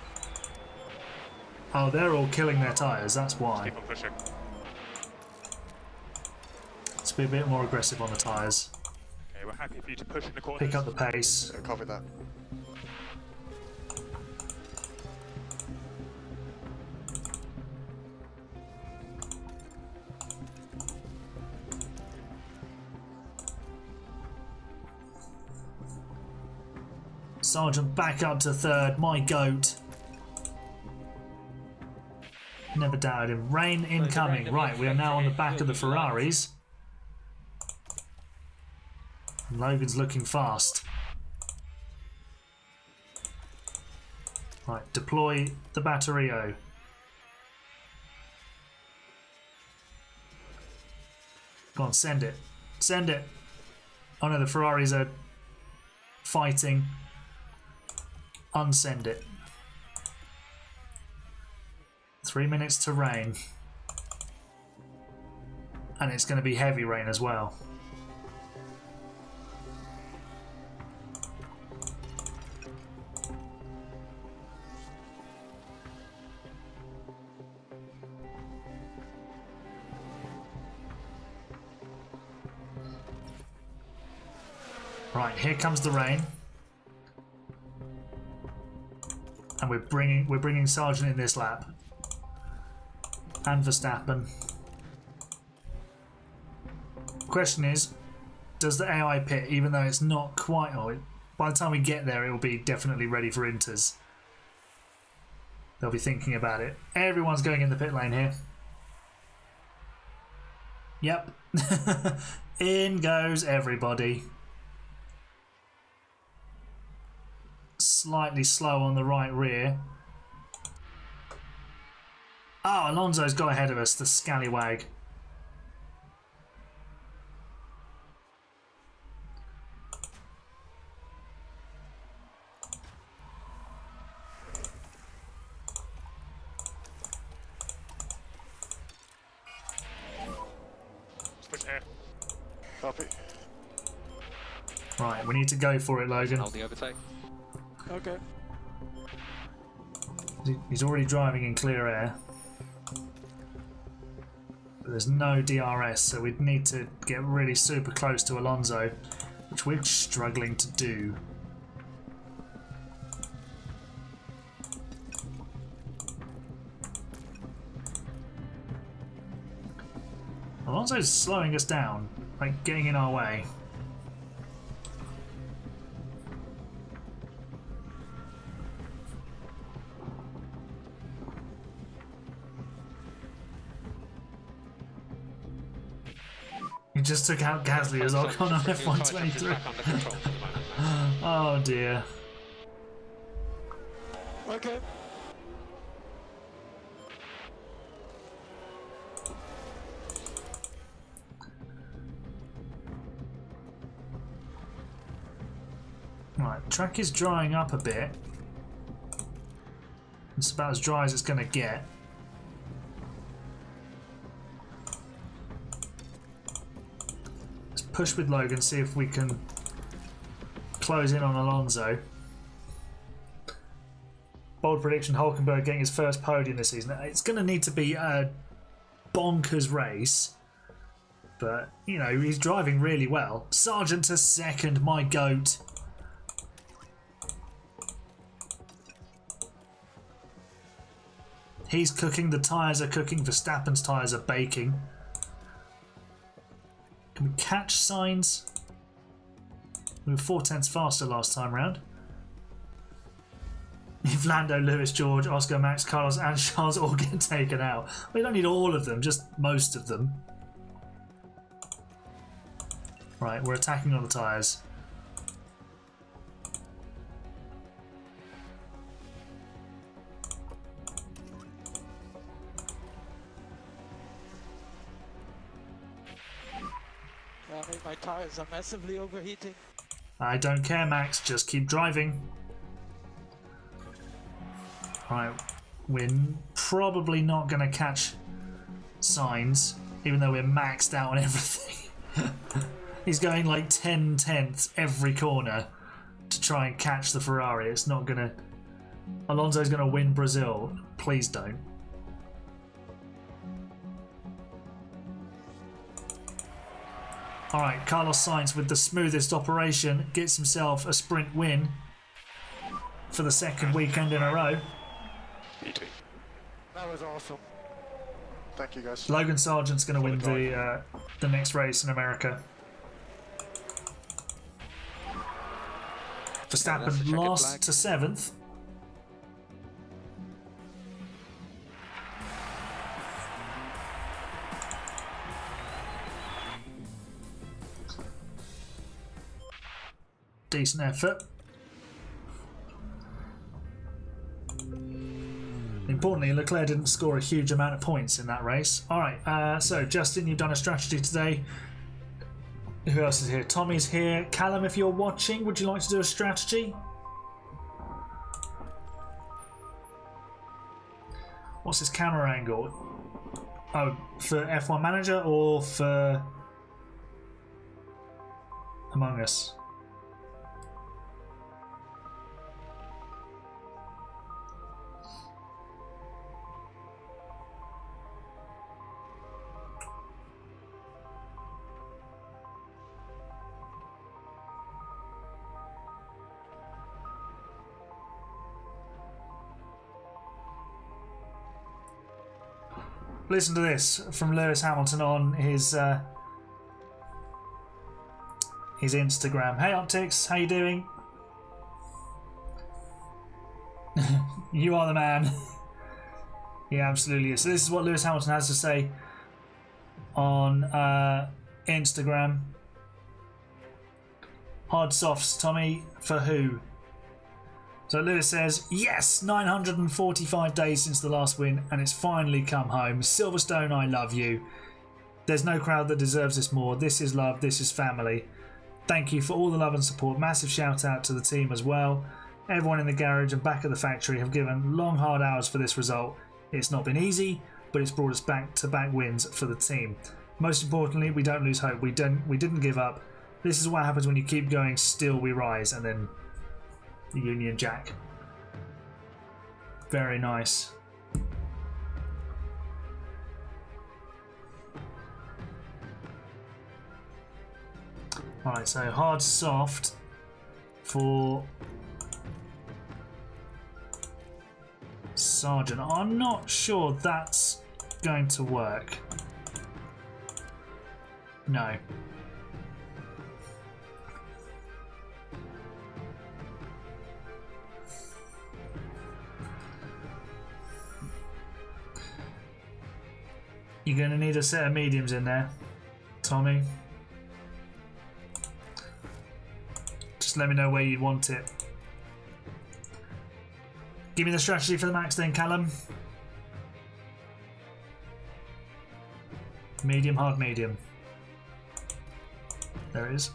Oh, they're all killing their tyres, that's why. Keep on pushing. Let's be a bit more aggressive on the tyres. Okay, we're happy for you to push in the corner. Pick up the pace. Yeah, copy that. Sargent back up to 3rd, my goat. Never doubted him. Rain incoming. Right, we are now on the back of the Ferraris. And Logan's looking fast. Right, deploy the Batterio. Go on, send it. Send it. Oh no, the Ferraris are fighting. Unsend it. 3 minutes to rain. And it's going to be heavy rain as well. Right, here comes the rain. And we're bringing Sargent in this lap. And Verstappen. Question is, does the AI pit, even though it's not quite... Oh, by the time we get there, it will be definitely ready for inters. They'll be thinking about it. Everyone's going in the pit lane here. Yep. In goes everybody. Slightly slow on the right rear. Oh, Alonso's got ahead of us, the scallywag. Let's push air. Copy. Right, we need to go for it, Logan. Hold the overtake. Okay. He's already driving in clear air. But there's no DRS, so we'd need to get really super close to Alonso, which we're struggling to do. Alonso's slowing us down, like getting in our way. He just took out Gasly as Ocon on F123. Oh dear. Okay. Right, track is drying up a bit. It's about as dry as it's going to get. Let's push with Logan, see if we can close in on Alonso. Bold prediction, Hulkenberg getting his first podium this season. It's going to need to be a bonkers race. But, you know, he's driving really well. Sargent to second, my goat. He's cooking, the tyres are cooking, Verstappen's tyres are baking. Can we catch Sainz? We were 4/10 faster last time round. If Lando, Lewis, George, Oscar, Max, Carlos and Charles all get taken out. We don't need all of them, just most of them. Right, we're attacking on the tyres. My tires are massively overheating. I don't care, Max, just keep driving. Right, we're probably not going to catch Sainz, even though we're maxed out on everything. He's going like 10/10 every corner to try and catch the Ferrari. It's not going to... Alonso's going to win Brazil. Please don't. Alright, Carlos Sainz with the smoothest operation gets himself a sprint win for the second weekend in a row. That was awesome. Thank you, guys. Logan Sargent's going to win the next race in America. Verstappen lost to 7th. Decent effort. Importantly, Leclerc didn't score a huge amount of points in that race. Alright, so Justin, you've done a strategy today. Who else is here? Tommy's here. Callum, if you're watching, would you like to do a strategy? What's his camera angle? Oh, for F1 Manager or for Among Us? Listen to this from Lewis Hamilton on his Instagram. Hey Optics, how you doing? You are the man. He absolutely is. So this is what Lewis Hamilton has to say on Instagram. Hard softs, Tommy, for who? So Lewis says, yes, 945 days since the last win, and it's finally come home. Silverstone, I love you. There's no crowd that deserves this more. This is love, this is family. Thank you for all the love and support. Massive shout out to the team as well. Everyone in the garage and back at the factory have given long, hard hours for this result. It's not been easy, but it's brought us back-to-back wins for the team. Most importantly, we don't lose hope. We didn't give up. This is what happens when you keep going, still we rise. And then the Union Jack. Very nice. Alright, so hard soft for Sargent. I'm not sure that's going to work. No. You're going to need a set of mediums in there, Tommy. Just let me know where you want it. Give me the strategy for the max then, Callum. Medium, hard, medium. There it is.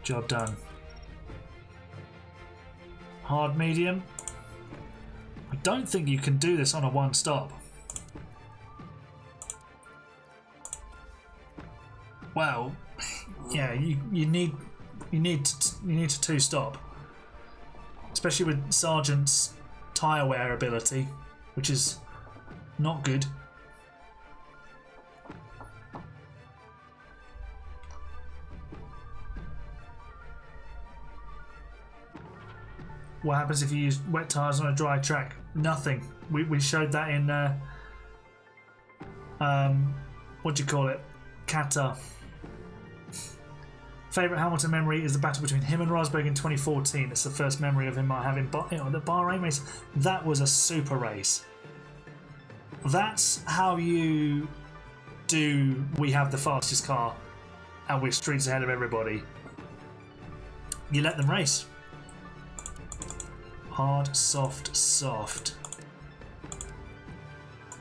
Job done. Hard, medium. don't think you can do this on a one stop. Well, yeah, you need to two stop, especially with Sargent's tyre wear ability, which is not good. What happens if you use wet tyres on a dry track? Nothing. We showed that in what do you call it? Qatar. Favourite Hamilton memory is the battle between him and Rosberg in 2014. It's the first memory of him having the Bahrain race. That was a super race. That's how you do. We have the fastest car, and we're streets ahead of everybody. You let them race. Hard, soft, soft.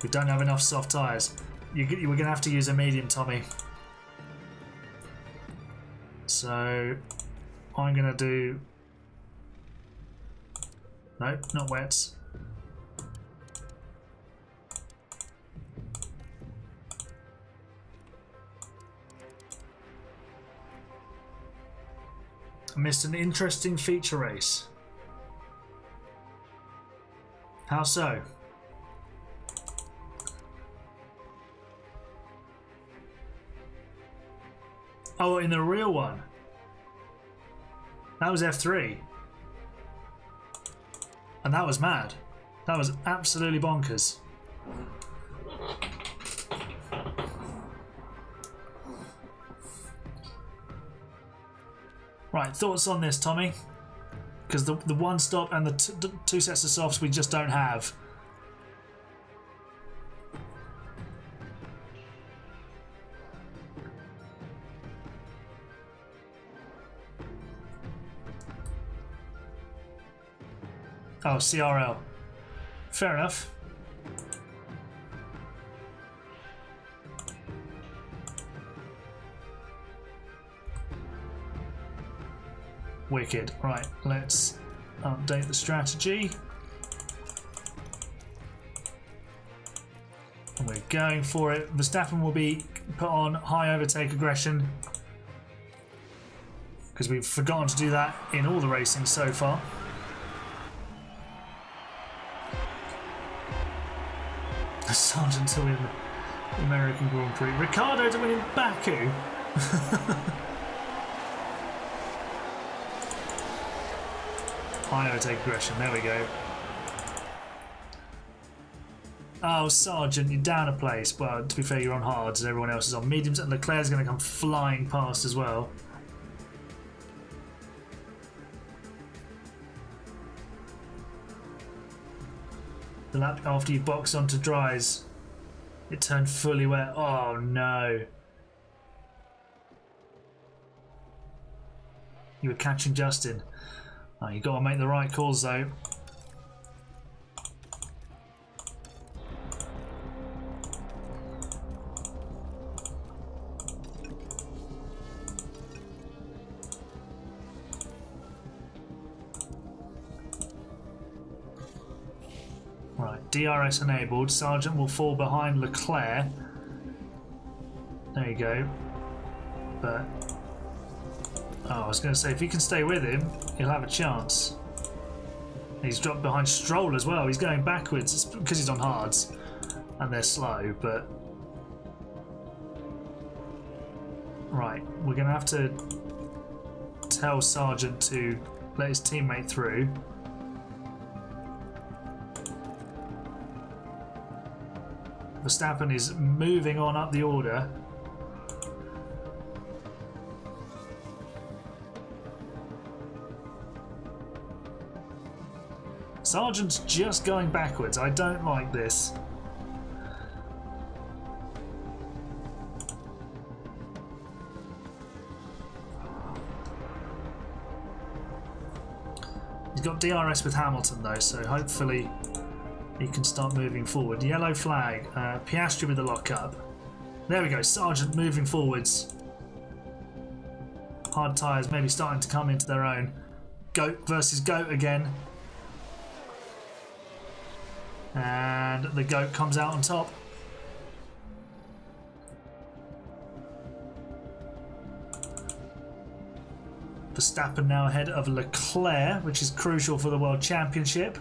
We don't have enough soft tyres. We're going to have to use a medium, Tommy. So I'm going to do... No, not wets. I missed an interesting feature race. How so? Oh, in the real one. That was F3. And that was mad. That was absolutely bonkers. Right, thoughts on this, Tommy? Because the one stop and the two sets of softs we just don't have. Oh, CRL. Fair enough. Wicked. Right, let's update the strategy. And we're going for it. Verstappen will be put on high overtake aggression, because we've forgotten to do that in all the racing so far. Sargent to win the American Grand Prix. Ricciardo to win in Baku. High overtake aggression. There we go. Oh, Sargent, you're down a place. Well, to be fair, you're on hards and everyone else is on mediums, and Leclerc's going to come flying past as well. The lap after you box onto dries, it turned fully wet. Oh no. You were catching Justin. Oh, you got to make the right calls though. Right, DRS enabled. Sargent will fall behind Leclerc. There you go. But oh, I was going to say, if he can stay with him, he'll have a chance. He's dropped behind Stroll as well. He's going backwards. It's because he's on hards and they're slow, but right, we're going to have to tell Sargent to let his teammate through. Verstappen is moving on up the order. Sargent's just going backwards. I don't like this. He's got DRS with Hamilton though, so hopefully he can start moving forward. Yellow flag. Piastri with the lock-up. There we go. Sargent moving forwards. Hard tyres maybe starting to come into their own. Goat versus Goat again. And the goat comes out on top. Verstappen now ahead of Leclerc, which is crucial for the World Championship.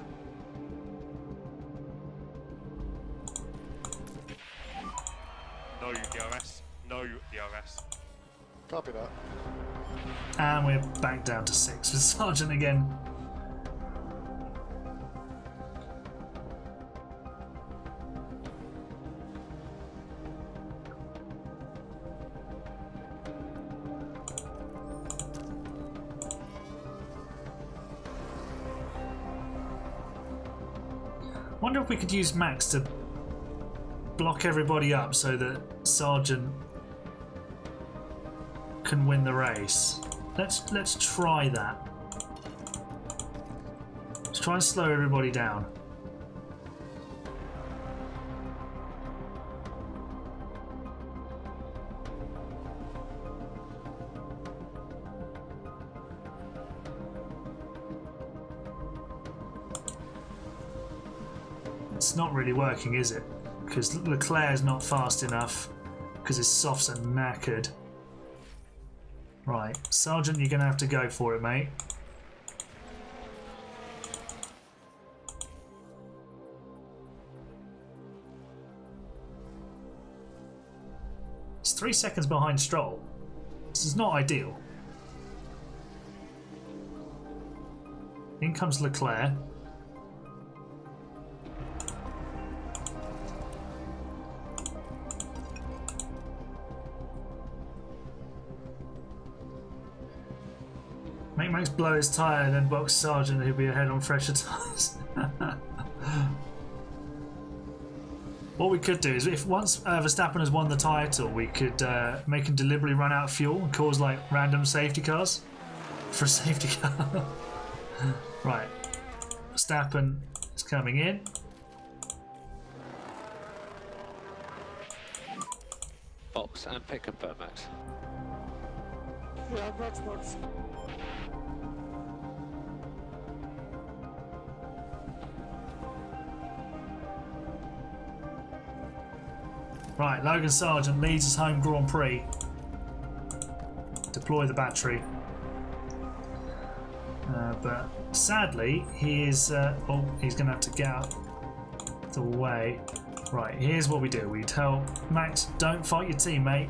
No DRS. No DRS. Copy that. And we're back down to 6 with Sargent again. Wonder if we could use Max to block everybody up so that Sargent can win the race. Let's try that. Let's try and slow everybody down. It's not really working, is it? Because Leclerc's not fast enough because his softs are knackered. Right, Sargent, you're going to have to go for it, mate. It's 3 seconds behind Stroll. This is not ideal. In comes Leclerc. Make Max blow his tyre and then box Sargent, who'll be ahead on fresher tyres. What we could do is, if once Verstappen has won the title, we could make him deliberately run out of fuel and cause like random safety cars for a safety car. Right, Verstappen is coming in. Box and pick confirm, Max. Yeah, box. Right, Logan Sargent leads his home Grand Prix. Deploy the battery. But sadly, he is... oh, he's going to have to get out the way. Right, here's what we do. We tell Max, don't fight your teammate.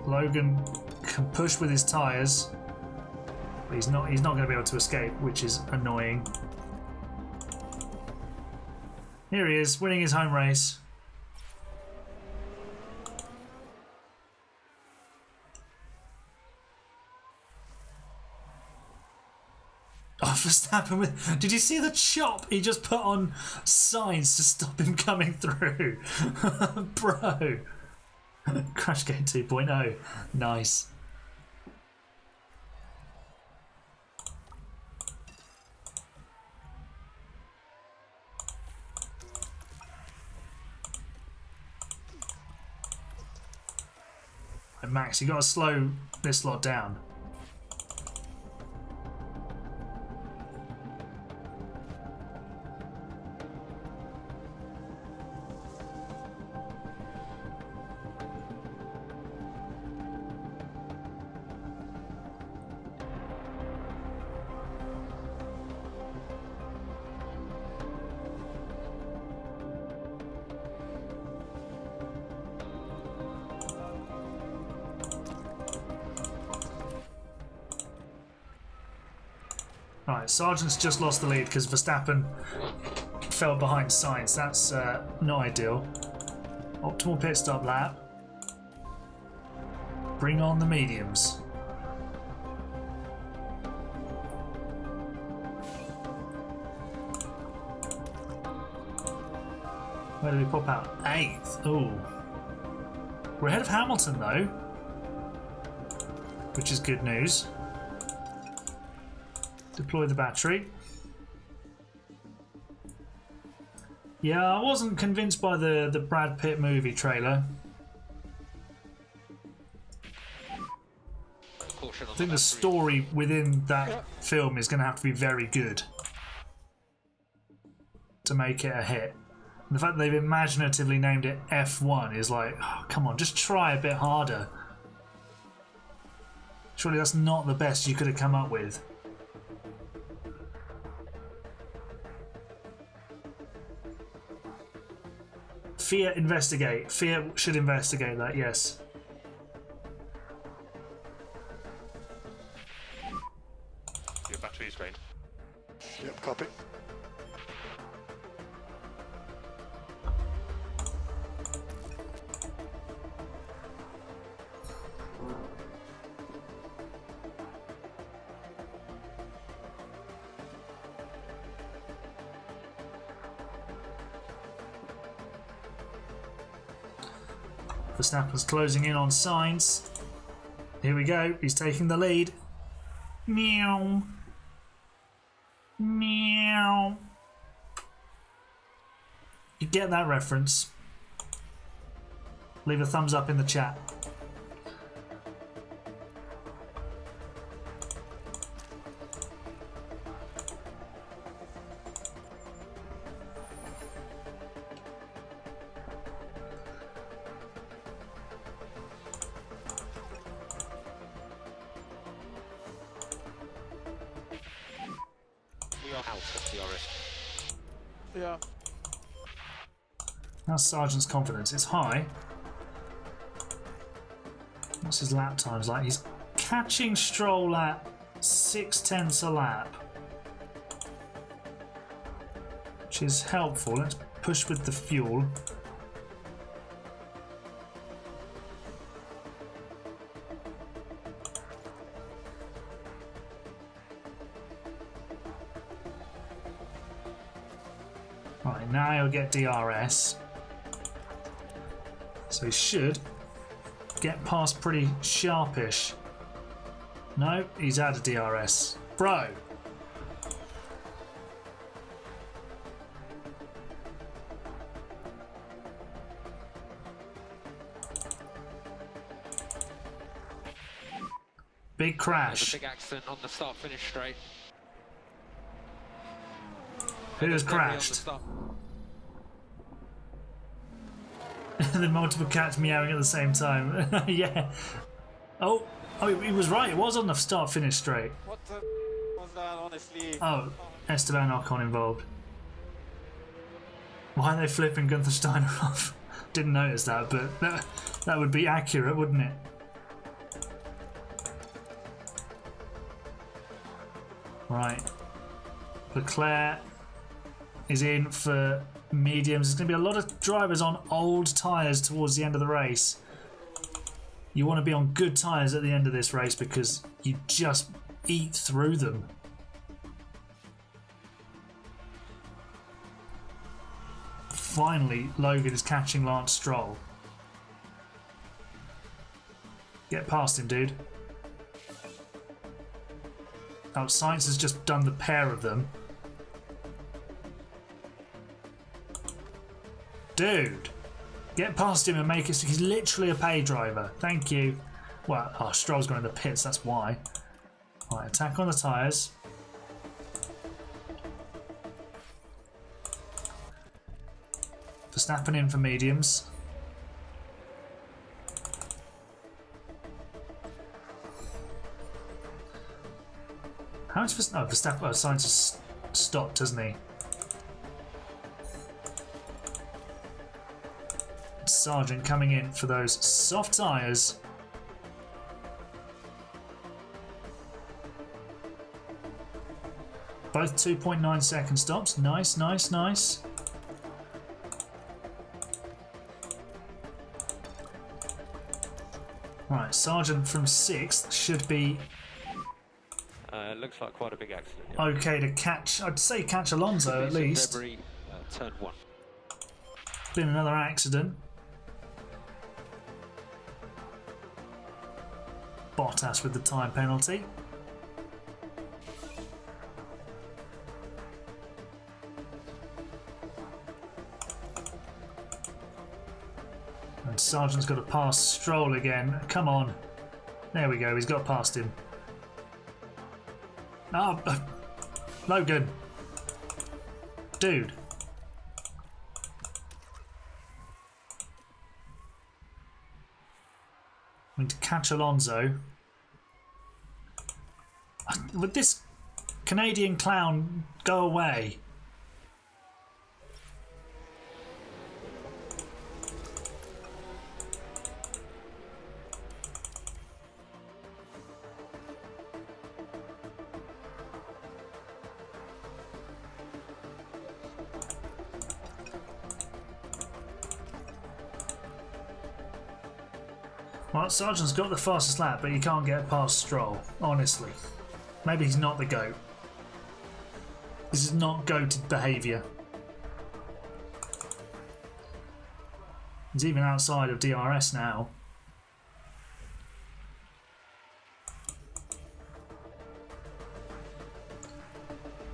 Logan can push with his tyres. But he's not going to be able to escape, which is annoying. Here he is, winning his home race. Oh, Verstappen with... Did you see the chop he just put on signs to stop him coming through? Bro. Crash Gate 2.0. Nice. Max, you got to slow this lot down. Right, Sargent's just lost the lead because Verstappen fell behind Sainz. That's not ideal. Optimal pit stop lap. Bring on the mediums. Where do we pop out? 8th. Ooh. We're ahead of Hamilton though, which is good news. Deploy the battery. Yeah, I wasn't convinced by the Brad Pitt movie trailer. I think the story within that film is going to have to be very good. to make it a hit. And the fact that they've imaginatively named it F1 is like, oh, come on, just try a bit harder. Surely that's not the best you could have come up with. FIA investigate. FIA should investigate that, yes. Your battery's drained. Yep, copy. Verstappen's closing in on Sainz. Here we go. He's taking the lead. Meow. Meow. You get that reference? Leave a thumbs up in the chat. We are out of DRS. Yeah. How's Sargent's confidence? It's high. What's his lap times like? He's catching Stroll at 0.6 a lap, which is helpful. Let's push with the fuel. Right, now he'll get DRS. So he should get past pretty sharpish. No, he's out of DRS. Bro! Big There's a crash. big accident on the start-finish straight. Who has Debris on the crashed? start. The multiple cats meowing at the same time. Yeah. Oh, he was right. It was on the start-finish straight. What the was that, honestly? Oh, Esteban Ocon involved. Why are they flipping Gunther Steiner off? Didn't notice that, but that would be accurate, wouldn't it? Right. Leclerc is in for mediums. There's going to be a lot of drivers on old tyres towards the end of the race. You want to be on good tyres at the end of this race because you just eat through them. Finally, Logan is catching Lance Stroll. Get past him, dude. Oh, Sainz has just done the pair of them. Dude, get past him and make it. He's literally a pay driver. Thank you. Well, oh, Stroll's going in the pits. That's why. Right, attack on the tyres. Verstappen in for mediums. How much Verstappen? Oh, Verstappen. Oh, Sainz has stopped, hasn't he? Sargent coming in for those soft tyres. Both 2.9 second stops. Nice, nice, nice. Right, Sargent from 6th should be Looks like quite a big accident. Yeah. okay to catch. I'd say catch Alonso at Some least. Debris, turn 1. Been another accident. Bottas with the time penalty. And Sargent's got to pass Stroll again. Come on. There we go, he's got past him. Oh, Logan. Dude. going to catch Alonso. Would this Canadian clown go away? Well, Sargent's got the fastest lap, but he can't get past Stroll, honestly. Maybe he's not the GOAT. This is not goated behaviour. He's even outside of DRS now.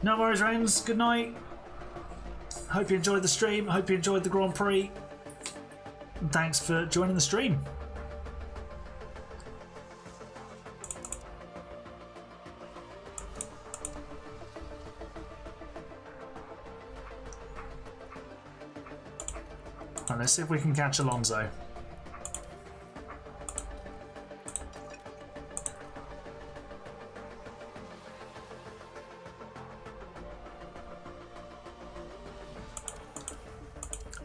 No worries, Reigns. Good night. Hope you enjoyed the stream. Hope you enjoyed the Grand Prix. And thanks for joining the stream. And let's see if we can catch Alonso.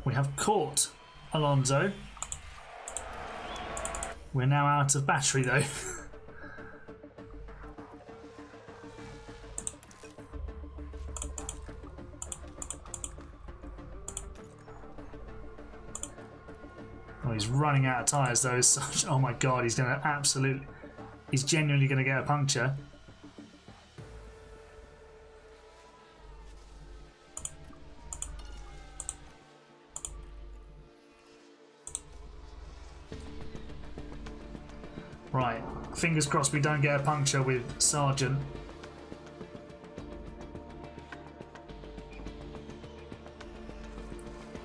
We have caught Alonso. We're now out of battery though. Oh, he's running out of tyres though. Oh my god, he's going to absolutely... He's genuinely going to get a puncture. Right, fingers crossed we don't get a puncture with Sargent.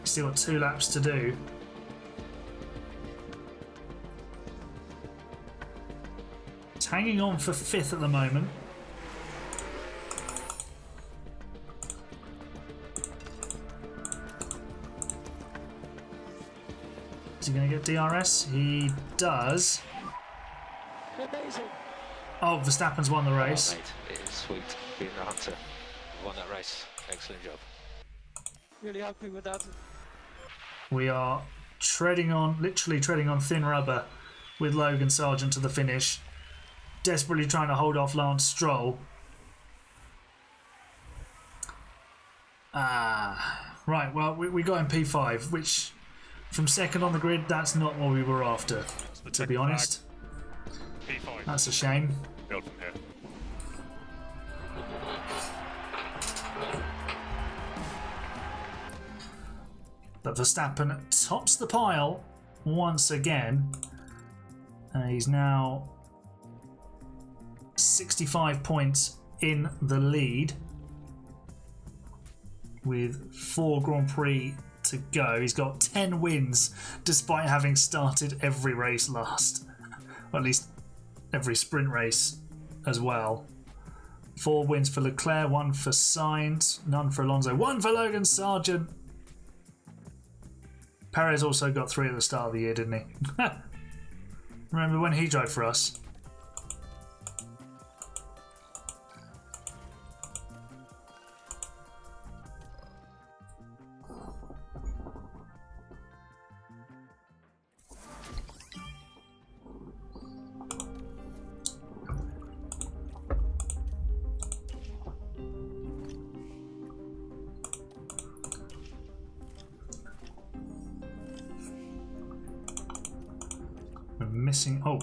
Still got 2 laps to do. It's hanging on for 5th at the moment. Is he going to get DRS? He does. Amazing. Oh, Verstappen's won the race. Oh, mate, it is sweet being the hunter. You won that race. Excellent job. Really happy with that. We are treading on, literally treading on thin rubber with Logan Sargent to the finish. Desperately trying to hold off Lance Stroll. Right, well, we got in P5, which from second on the grid, that's not what we were after, to be honest. P5. That's a shame. Build from here. But Verstappen tops the pile once again. He's now 65 points in the lead with 4 Grand Prix to go. He's got 10 wins despite having started every race last. Or at least every sprint race as well. 4 wins for Leclerc, 1 for Sainz, none for Alonso, 1 for Logan Sargent. Perez also got 3 at the start of the year, didn't he? Remember when he drove for us?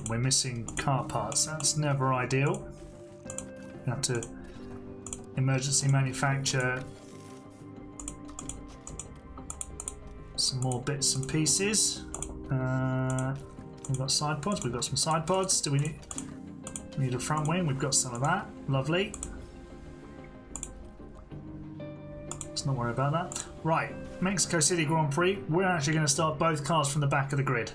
We're missing car parts. That's never ideal. We have to emergency manufacture some more bits and pieces. We've got side pods. We've got some side pods. Do we need a front wing? We've got some of that. Lovely. Let's not worry about that. Right, Mexico City Grand Prix. We're actually going to start both cars from the back of the grid.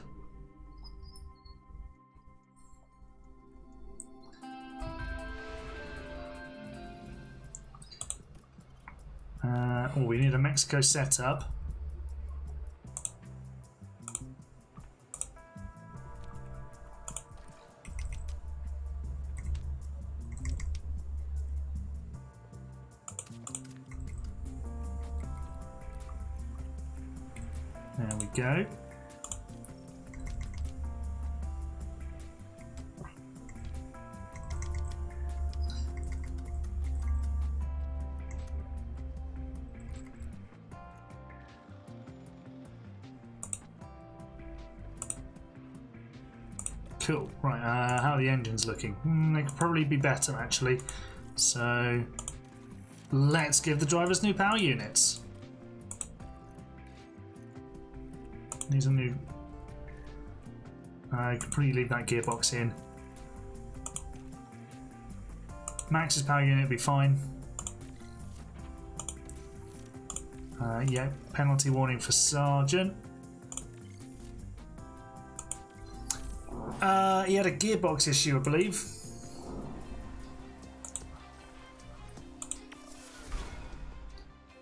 We need a Mexico setup. There we go. Cool. Right, how are the engines looking? They could probably be better, actually. So, let's give the drivers new power units. These are new. I could probably leave that gearbox in. Max's power unit would be fine. Yeah, penalty warning for Sargent. He had a gearbox issue, I believe.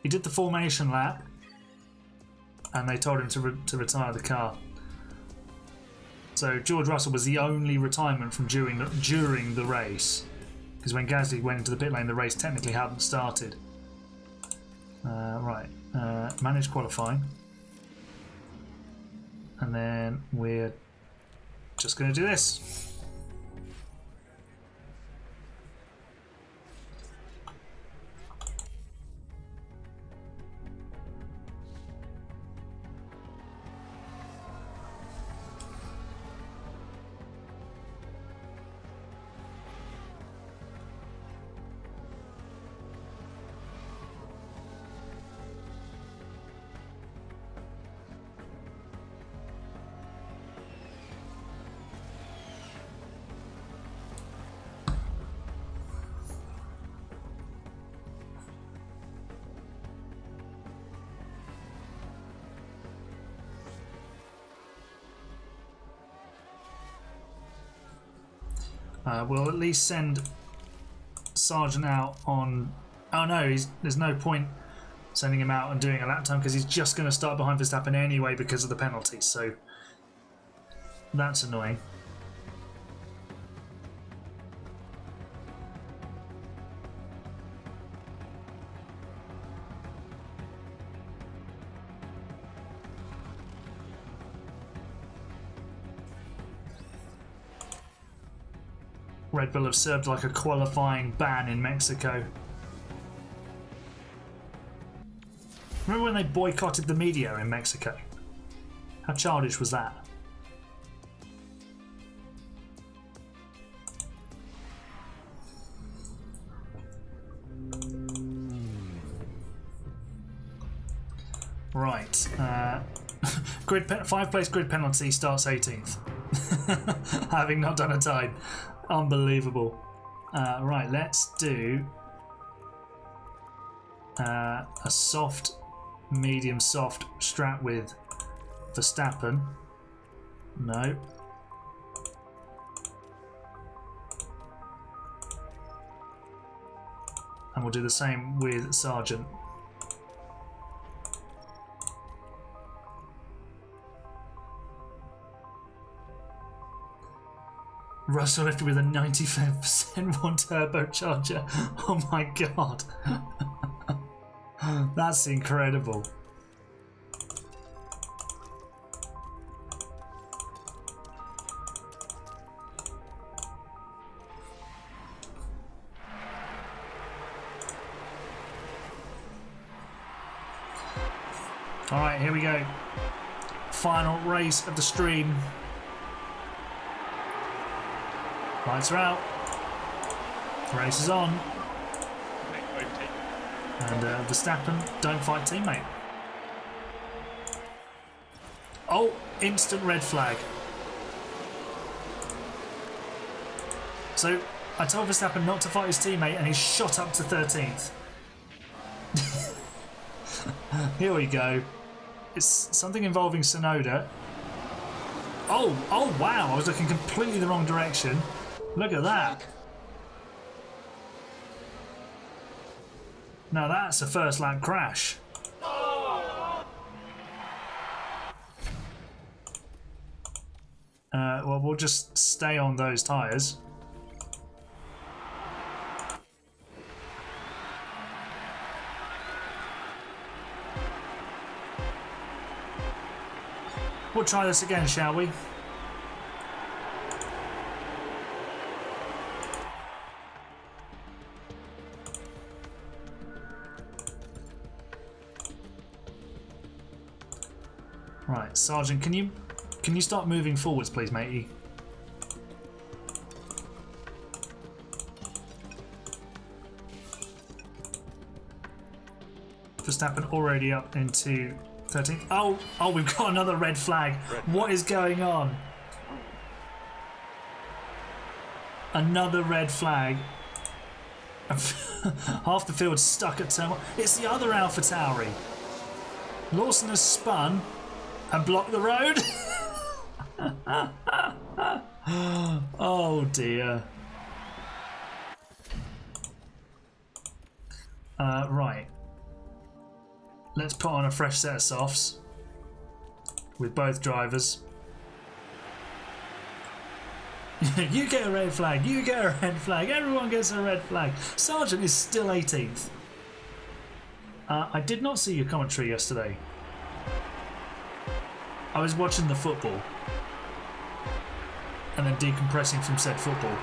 He did the formation lap, and they told him to retire the car. So George Russell was the only retirement from during the race, because when Gasly went into the pit lane, the race technically hadn't started. Right, manage qualifying, and then we're just going to do this. We'll at least send Sargent out on... Oh no, there's no point sending him out and doing a lap time because he's just going to start behind Verstappen anyway because of the penalty, so that's annoying. Red Bull have served like a qualifying ban in Mexico. Remember when they boycotted the media in Mexico? How childish was that? Right. 5-place grid penalty starts 18th. Having not done a time. Unbelievable. Right, let's do a soft, medium soft strat with Verstappen. No. And we'll do the same with Sargent. Russell left with a 95% one turbocharger. Oh my god. That's incredible. Alright, here we go. Final race of the stream. Lights are out. Race is on. And Verstappen, don't fight teammate. Oh, instant red flag. So I told Verstappen not to fight his teammate and he's shot up to 13th. Here we go. It's something involving Sonoda. Oh wow, I was looking completely the wrong direction. Look at that. Now that's a first lap crash. Well, we'll just stay on those tyres. We'll try this again, shall we? Right, Sergeant, can you start moving forwards, please, matey? Verstappen already up into 13. Oh, we've got another red flag. What is going on? Another red flag. Half the field's stuck at turn one. It's the other AlphaTauri. Lawson has spun and blocked the road. Oh dear. Right. Let's put on a fresh set of softs with both drivers. You get a red flag, you get a red flag, everyone gets a red flag. Sargent is still 18th. I did not see your commentary yesterday. I was watching the football and then decompressing from said football.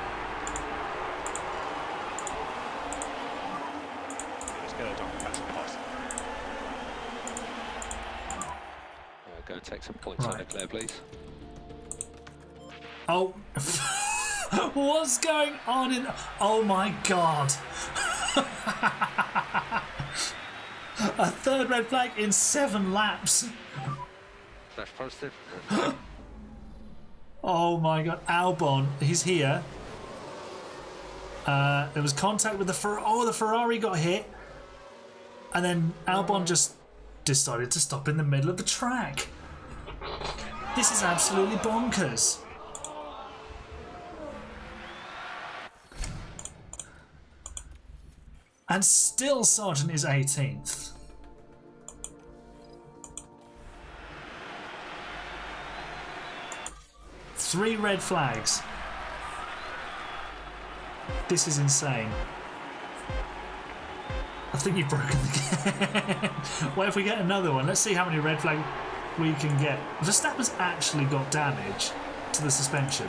Go and take some points on Leclerc, please. Oh, what's going on in? Oh my god! A third red flag in 7 laps. Flash positive. Oh my god, Albon, he's here. There was contact with the the Ferrari got hit, and then Albon just decided to stop in the middle of the track. This is absolutely bonkers. And still Sargent is 18th. Three red flags. This is insane. I think you've broken the game. What if we get another one? Let's see how many red flags we can get. Verstappen's actually got damage to the suspension.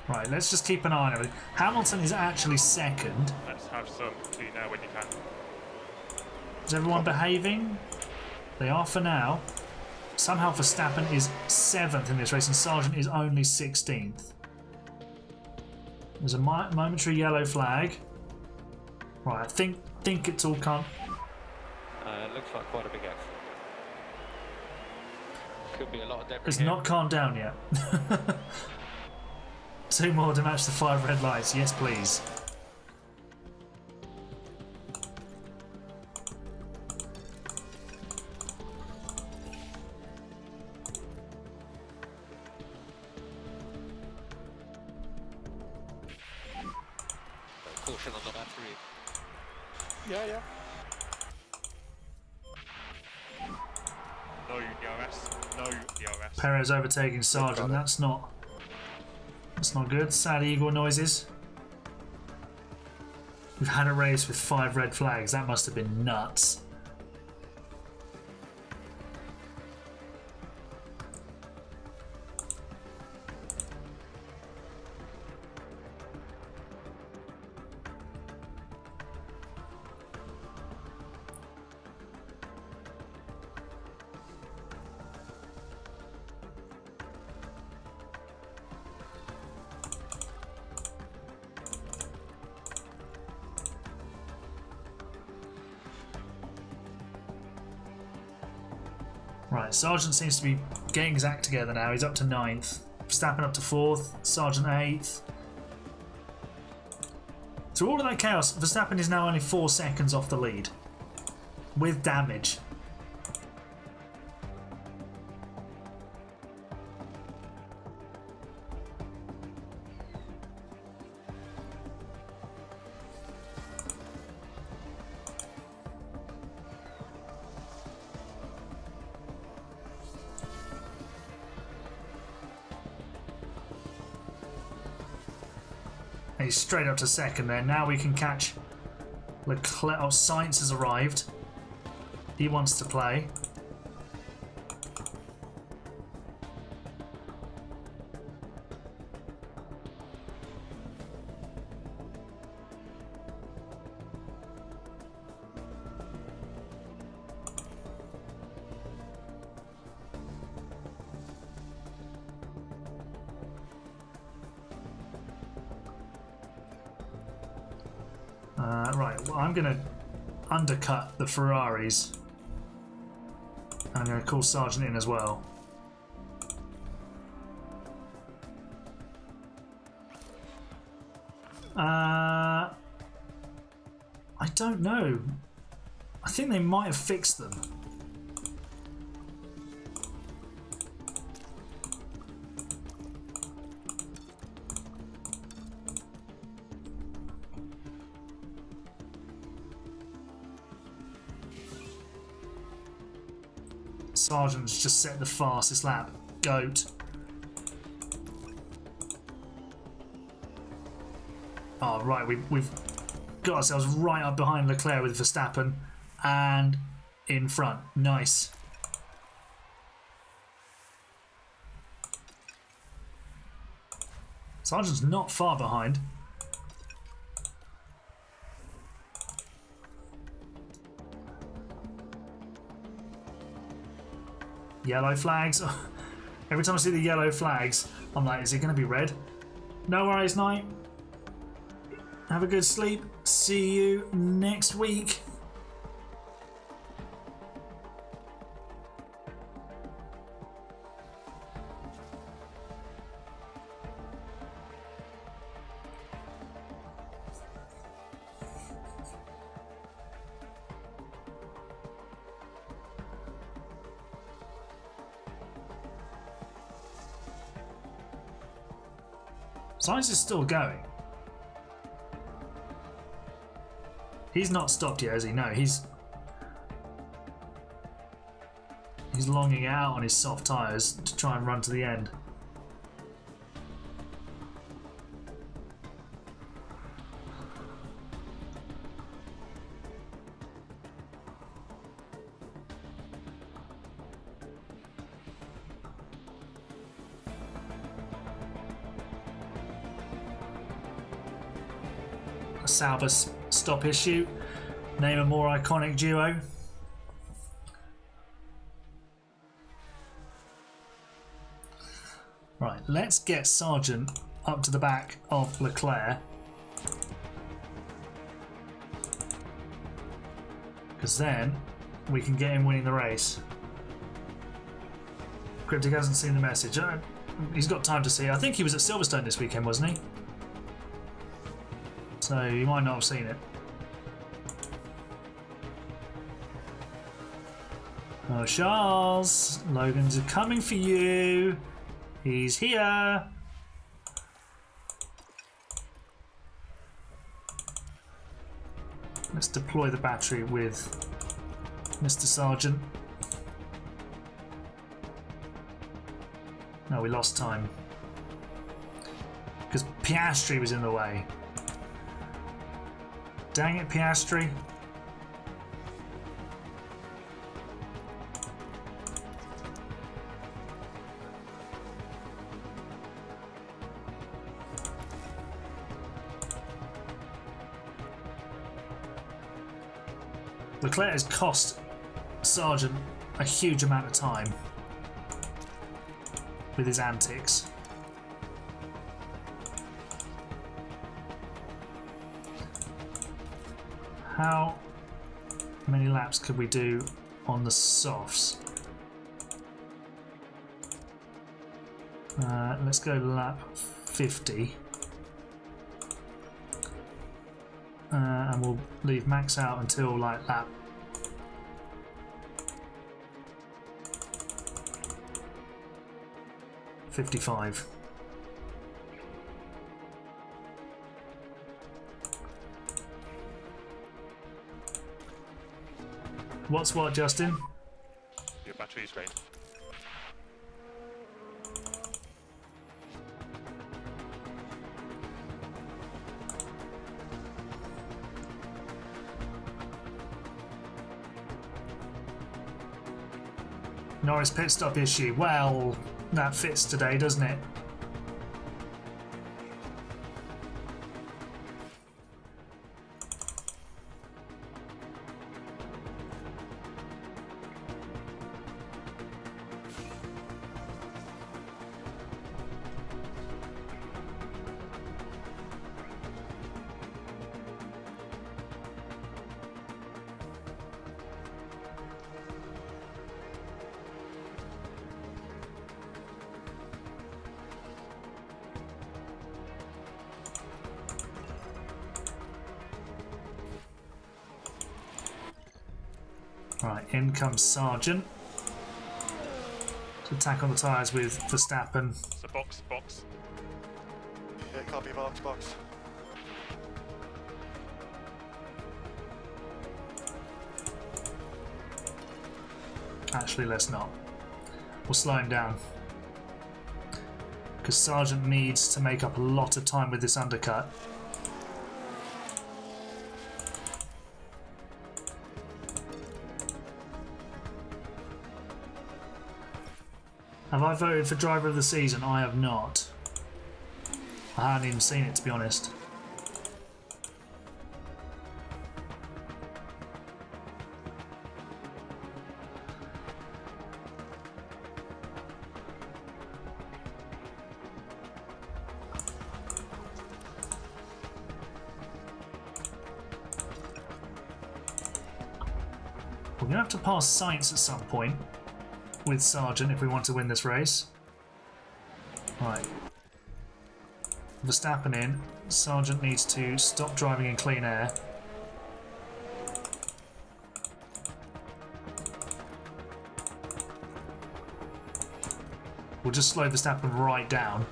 Right, let's just keep an eye on everything. Hamilton is actually second. Let's have some clean air when you can. Is everyone behaving? They are for now. Somehow Verstappen is 7th in this race and Sargent is only 16th. There's a momentary yellow flag. Right, I think it's all calm. It looks like quite a big F. Could be a lot of debris. It's here. not calmed down yet. 2 more to match the 5 red lights. Yes, please. Caution on the battery. Yeah. No DRS. No DRS. Perez overtaking Sargent. That's not good. Sad eagle noises. We've had a race with 5 red flags. That must have been nuts. Right, Sargent seems to be getting his act together now. He's up to 9th. Verstappen up to 4th. Sargent 8th. Through all of that chaos, Verstappen is now only 4 seconds off the lead. With damage. He's straight up to second there. Now we can catch Leclerc. Oh, Sainz has arrived. He wants to play. Right, well, I'm going to undercut the Ferraris. I'm going to call Sargent in as well. I don't know. I think they might have fixed them. Sargent's just set the fastest lap. Goat. Oh, right, we've got ourselves right up behind Leclerc with Verstappen and in front. Nice. Sargent's not far behind. Yellow flags. Every time I see the yellow flags, I'm like, is it going to be red? No worries, Knight. Have a good sleep. See you next week. Sainz is still going. He's not stopped yet, has he? No, he's longing out on his soft tyres to try and run to the end. A Sauber stop issue. Name a more iconic duo. Right, let's get Sargent up to the back of Leclerc. Because then we can get him winning the race. Cryptic hasn't seen the message. He's got time to see. I think he was at Silverstone this weekend, wasn't he? So you might not have seen it. Oh, Charles, Logan's coming for you. He's here. Let's deploy the battery with Mr. Sargent. No, we lost time because Piastri was in the way. Dang it, Piastri. Leclerc has cost Sargent a huge amount of time with his antics. How many laps could we do on the softs? Let's go lap 50. And we'll leave Max out until like lap 55. What's what, Justin? Your battery's drained. Norris pit stop issue. Well, that fits today, doesn't it? Right, in comes Sargent to attack on the tyres with Verstappen. So box, box. Yeah, copy, box. Actually, let's not. We'll slow him down. Because Sargent needs to make up a lot of time with this undercut. Have I voted for driver of the season? I have not. I hadn't even seen it, to be honest. We're going to have to pass Sainz at some point with Sargent if we want to win this race. Right. Verstappen in. Sargent needs to stop driving in clean air. We'll just slow Verstappen right down.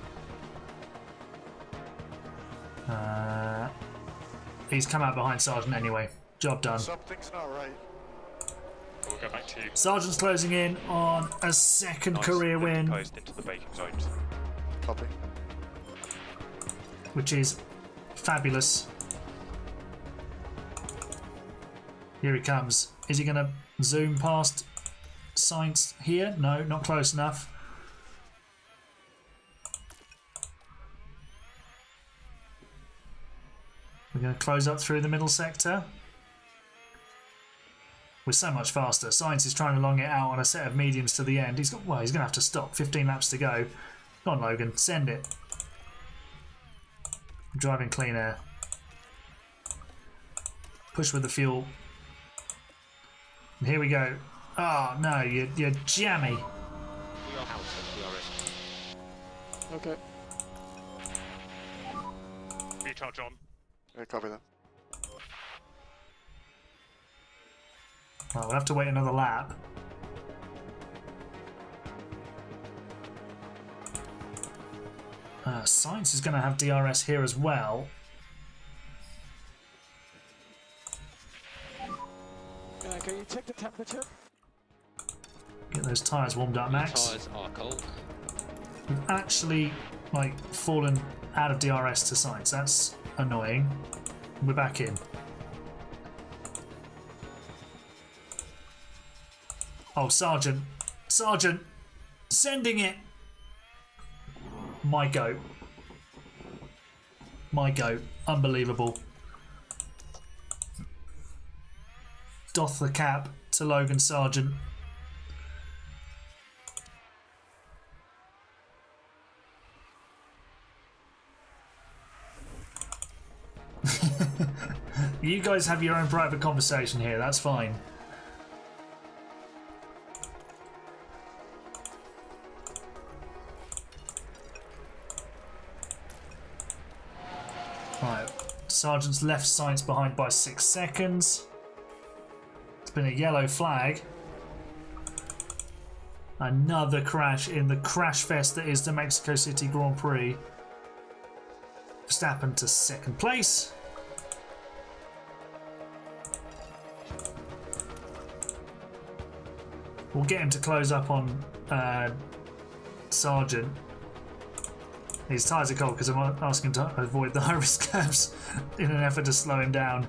He's come out behind Sargent anyway. Job done. Something's not right. We'll go back to you. Sargent's closing in on a second career win, Closed into the baking zones. Copy. which is fabulous. Here he comes. Is he going to zoom past Sainz here? No, not close enough. We're going to close up through the middle sector. We're so much faster. Sainz is trying to long it out on a set of mediums to the end. He's going to have to stop. 15 laps to go. Come on, Logan, send it. Driving clean air. Push with the fuel. And here we go. Oh no, you're jammy. We are out of DRS. Okay. Recharge on. Yeah, copy that. Well, we'll have to wait another lap. Sainz is going to have DRS here as well. Can you check the temperature? Get those tyres warmed up, Max. Tyres are cold. We've actually fallen out of DRS to Sainz. That's annoying. We're back in. Oh, Sargent, sending it. My goat, unbelievable. Doff the cap to Logan Sargent. You guys have your own private conversation here, that's fine. Right, Sargent's left Sainz behind by 6 seconds. It's been a yellow flag. Another crash in the crash fest that is the Mexico City Grand Prix. Verstappen to second place. We'll get him to close up on Sargent. His tyres are cold because I'm asking him to avoid the high-risk curves in an effort to slow him down.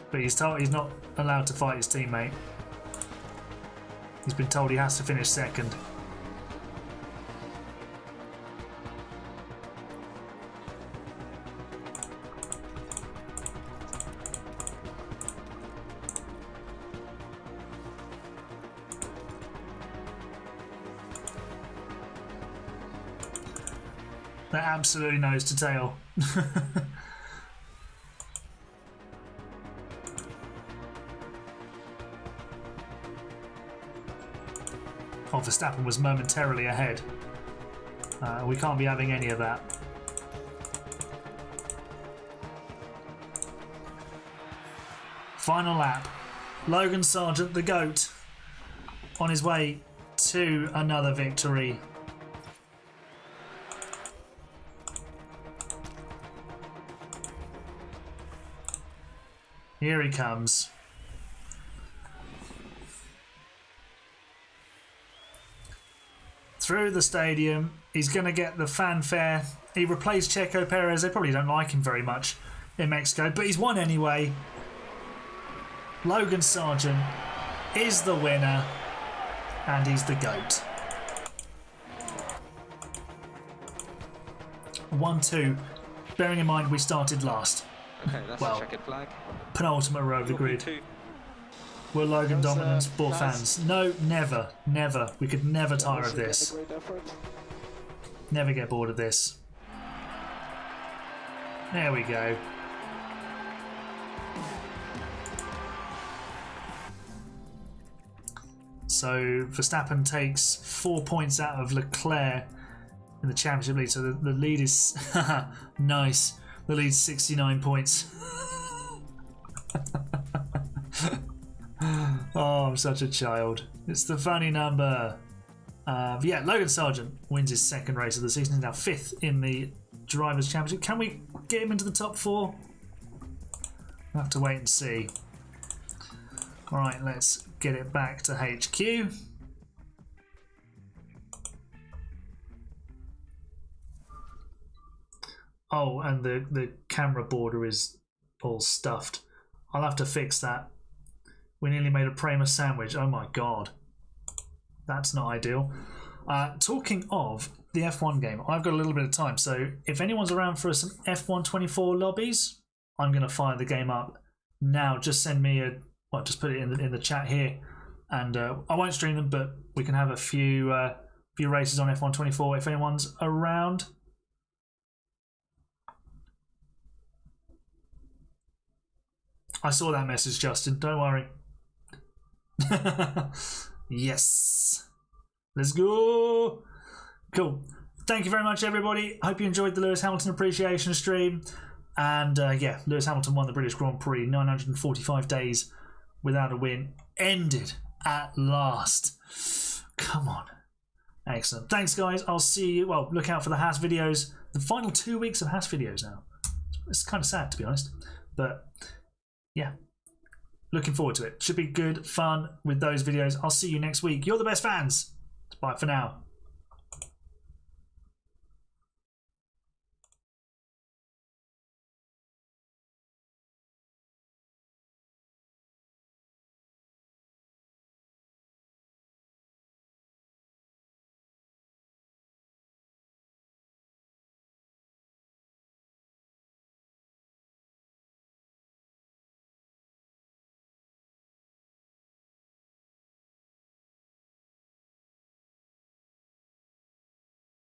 But he's not allowed to fight his teammate. He's been told he has to finish second. They're absolutely nose to tail. Oh, Verstappen was momentarily ahead. We can't be having any of that. Final lap. Logan Sargent, the GOAT, on his way to another victory. Here he comes. Through the stadium, he's going to get the fanfare. He replaced Checo Perez. They probably don't like him very much in Mexico, but he's won anyway. Logan Sargent is the winner, and he's the GOAT. 1-2. Bearing in mind we started last. Okay, that's Well, a checkered flag. Penultimate row of the grid. Two. Will Logan That's, dominance bore nice. fans? No, never. Never. We could never tire of Also get this. a great effort. Never get bored of this. There we go. So Verstappen takes 4 points out of Leclerc in the championship lead. So the lead is nice. The lead's 69 points. Oh, I'm such a child. It's the funny number. Yeah, Logan Sargent wins his second race of the season. He's now 5th in the Drivers' Championship. Can we get him into the top 4? We'll have to wait and see. Alright, let's get it back to HQ. Oh, and the camera border is all stuffed. I'll have to fix that. We nearly made a Prima sandwich. Oh my god. That's not ideal. Talking of the F1 game, I've got a little bit of time, so if anyone's around for some F1 24 lobbies, I'm going to fire the game up now. Just send me a... Well, just put it in the chat here, and I won't stream them, but we can have a few races on F1 24 if anyone's around. I saw that message, Justin. Don't worry. Yes. Let's go. Cool. Thank you very much, everybody. Hope you enjoyed the Lewis Hamilton appreciation stream. And yeah, Lewis Hamilton won the British Grand Prix. 945 days without a win. Ended at last. Come on. Excellent. Thanks, guys. I'll see you. Well, look out for the Haas videos. The final 2 weeks of Haas videos now. It's kind of sad, to be honest. But yeah, looking forward to it. Should be good fun with those videos. I'll see you next week. You're the best fans. Bye for now.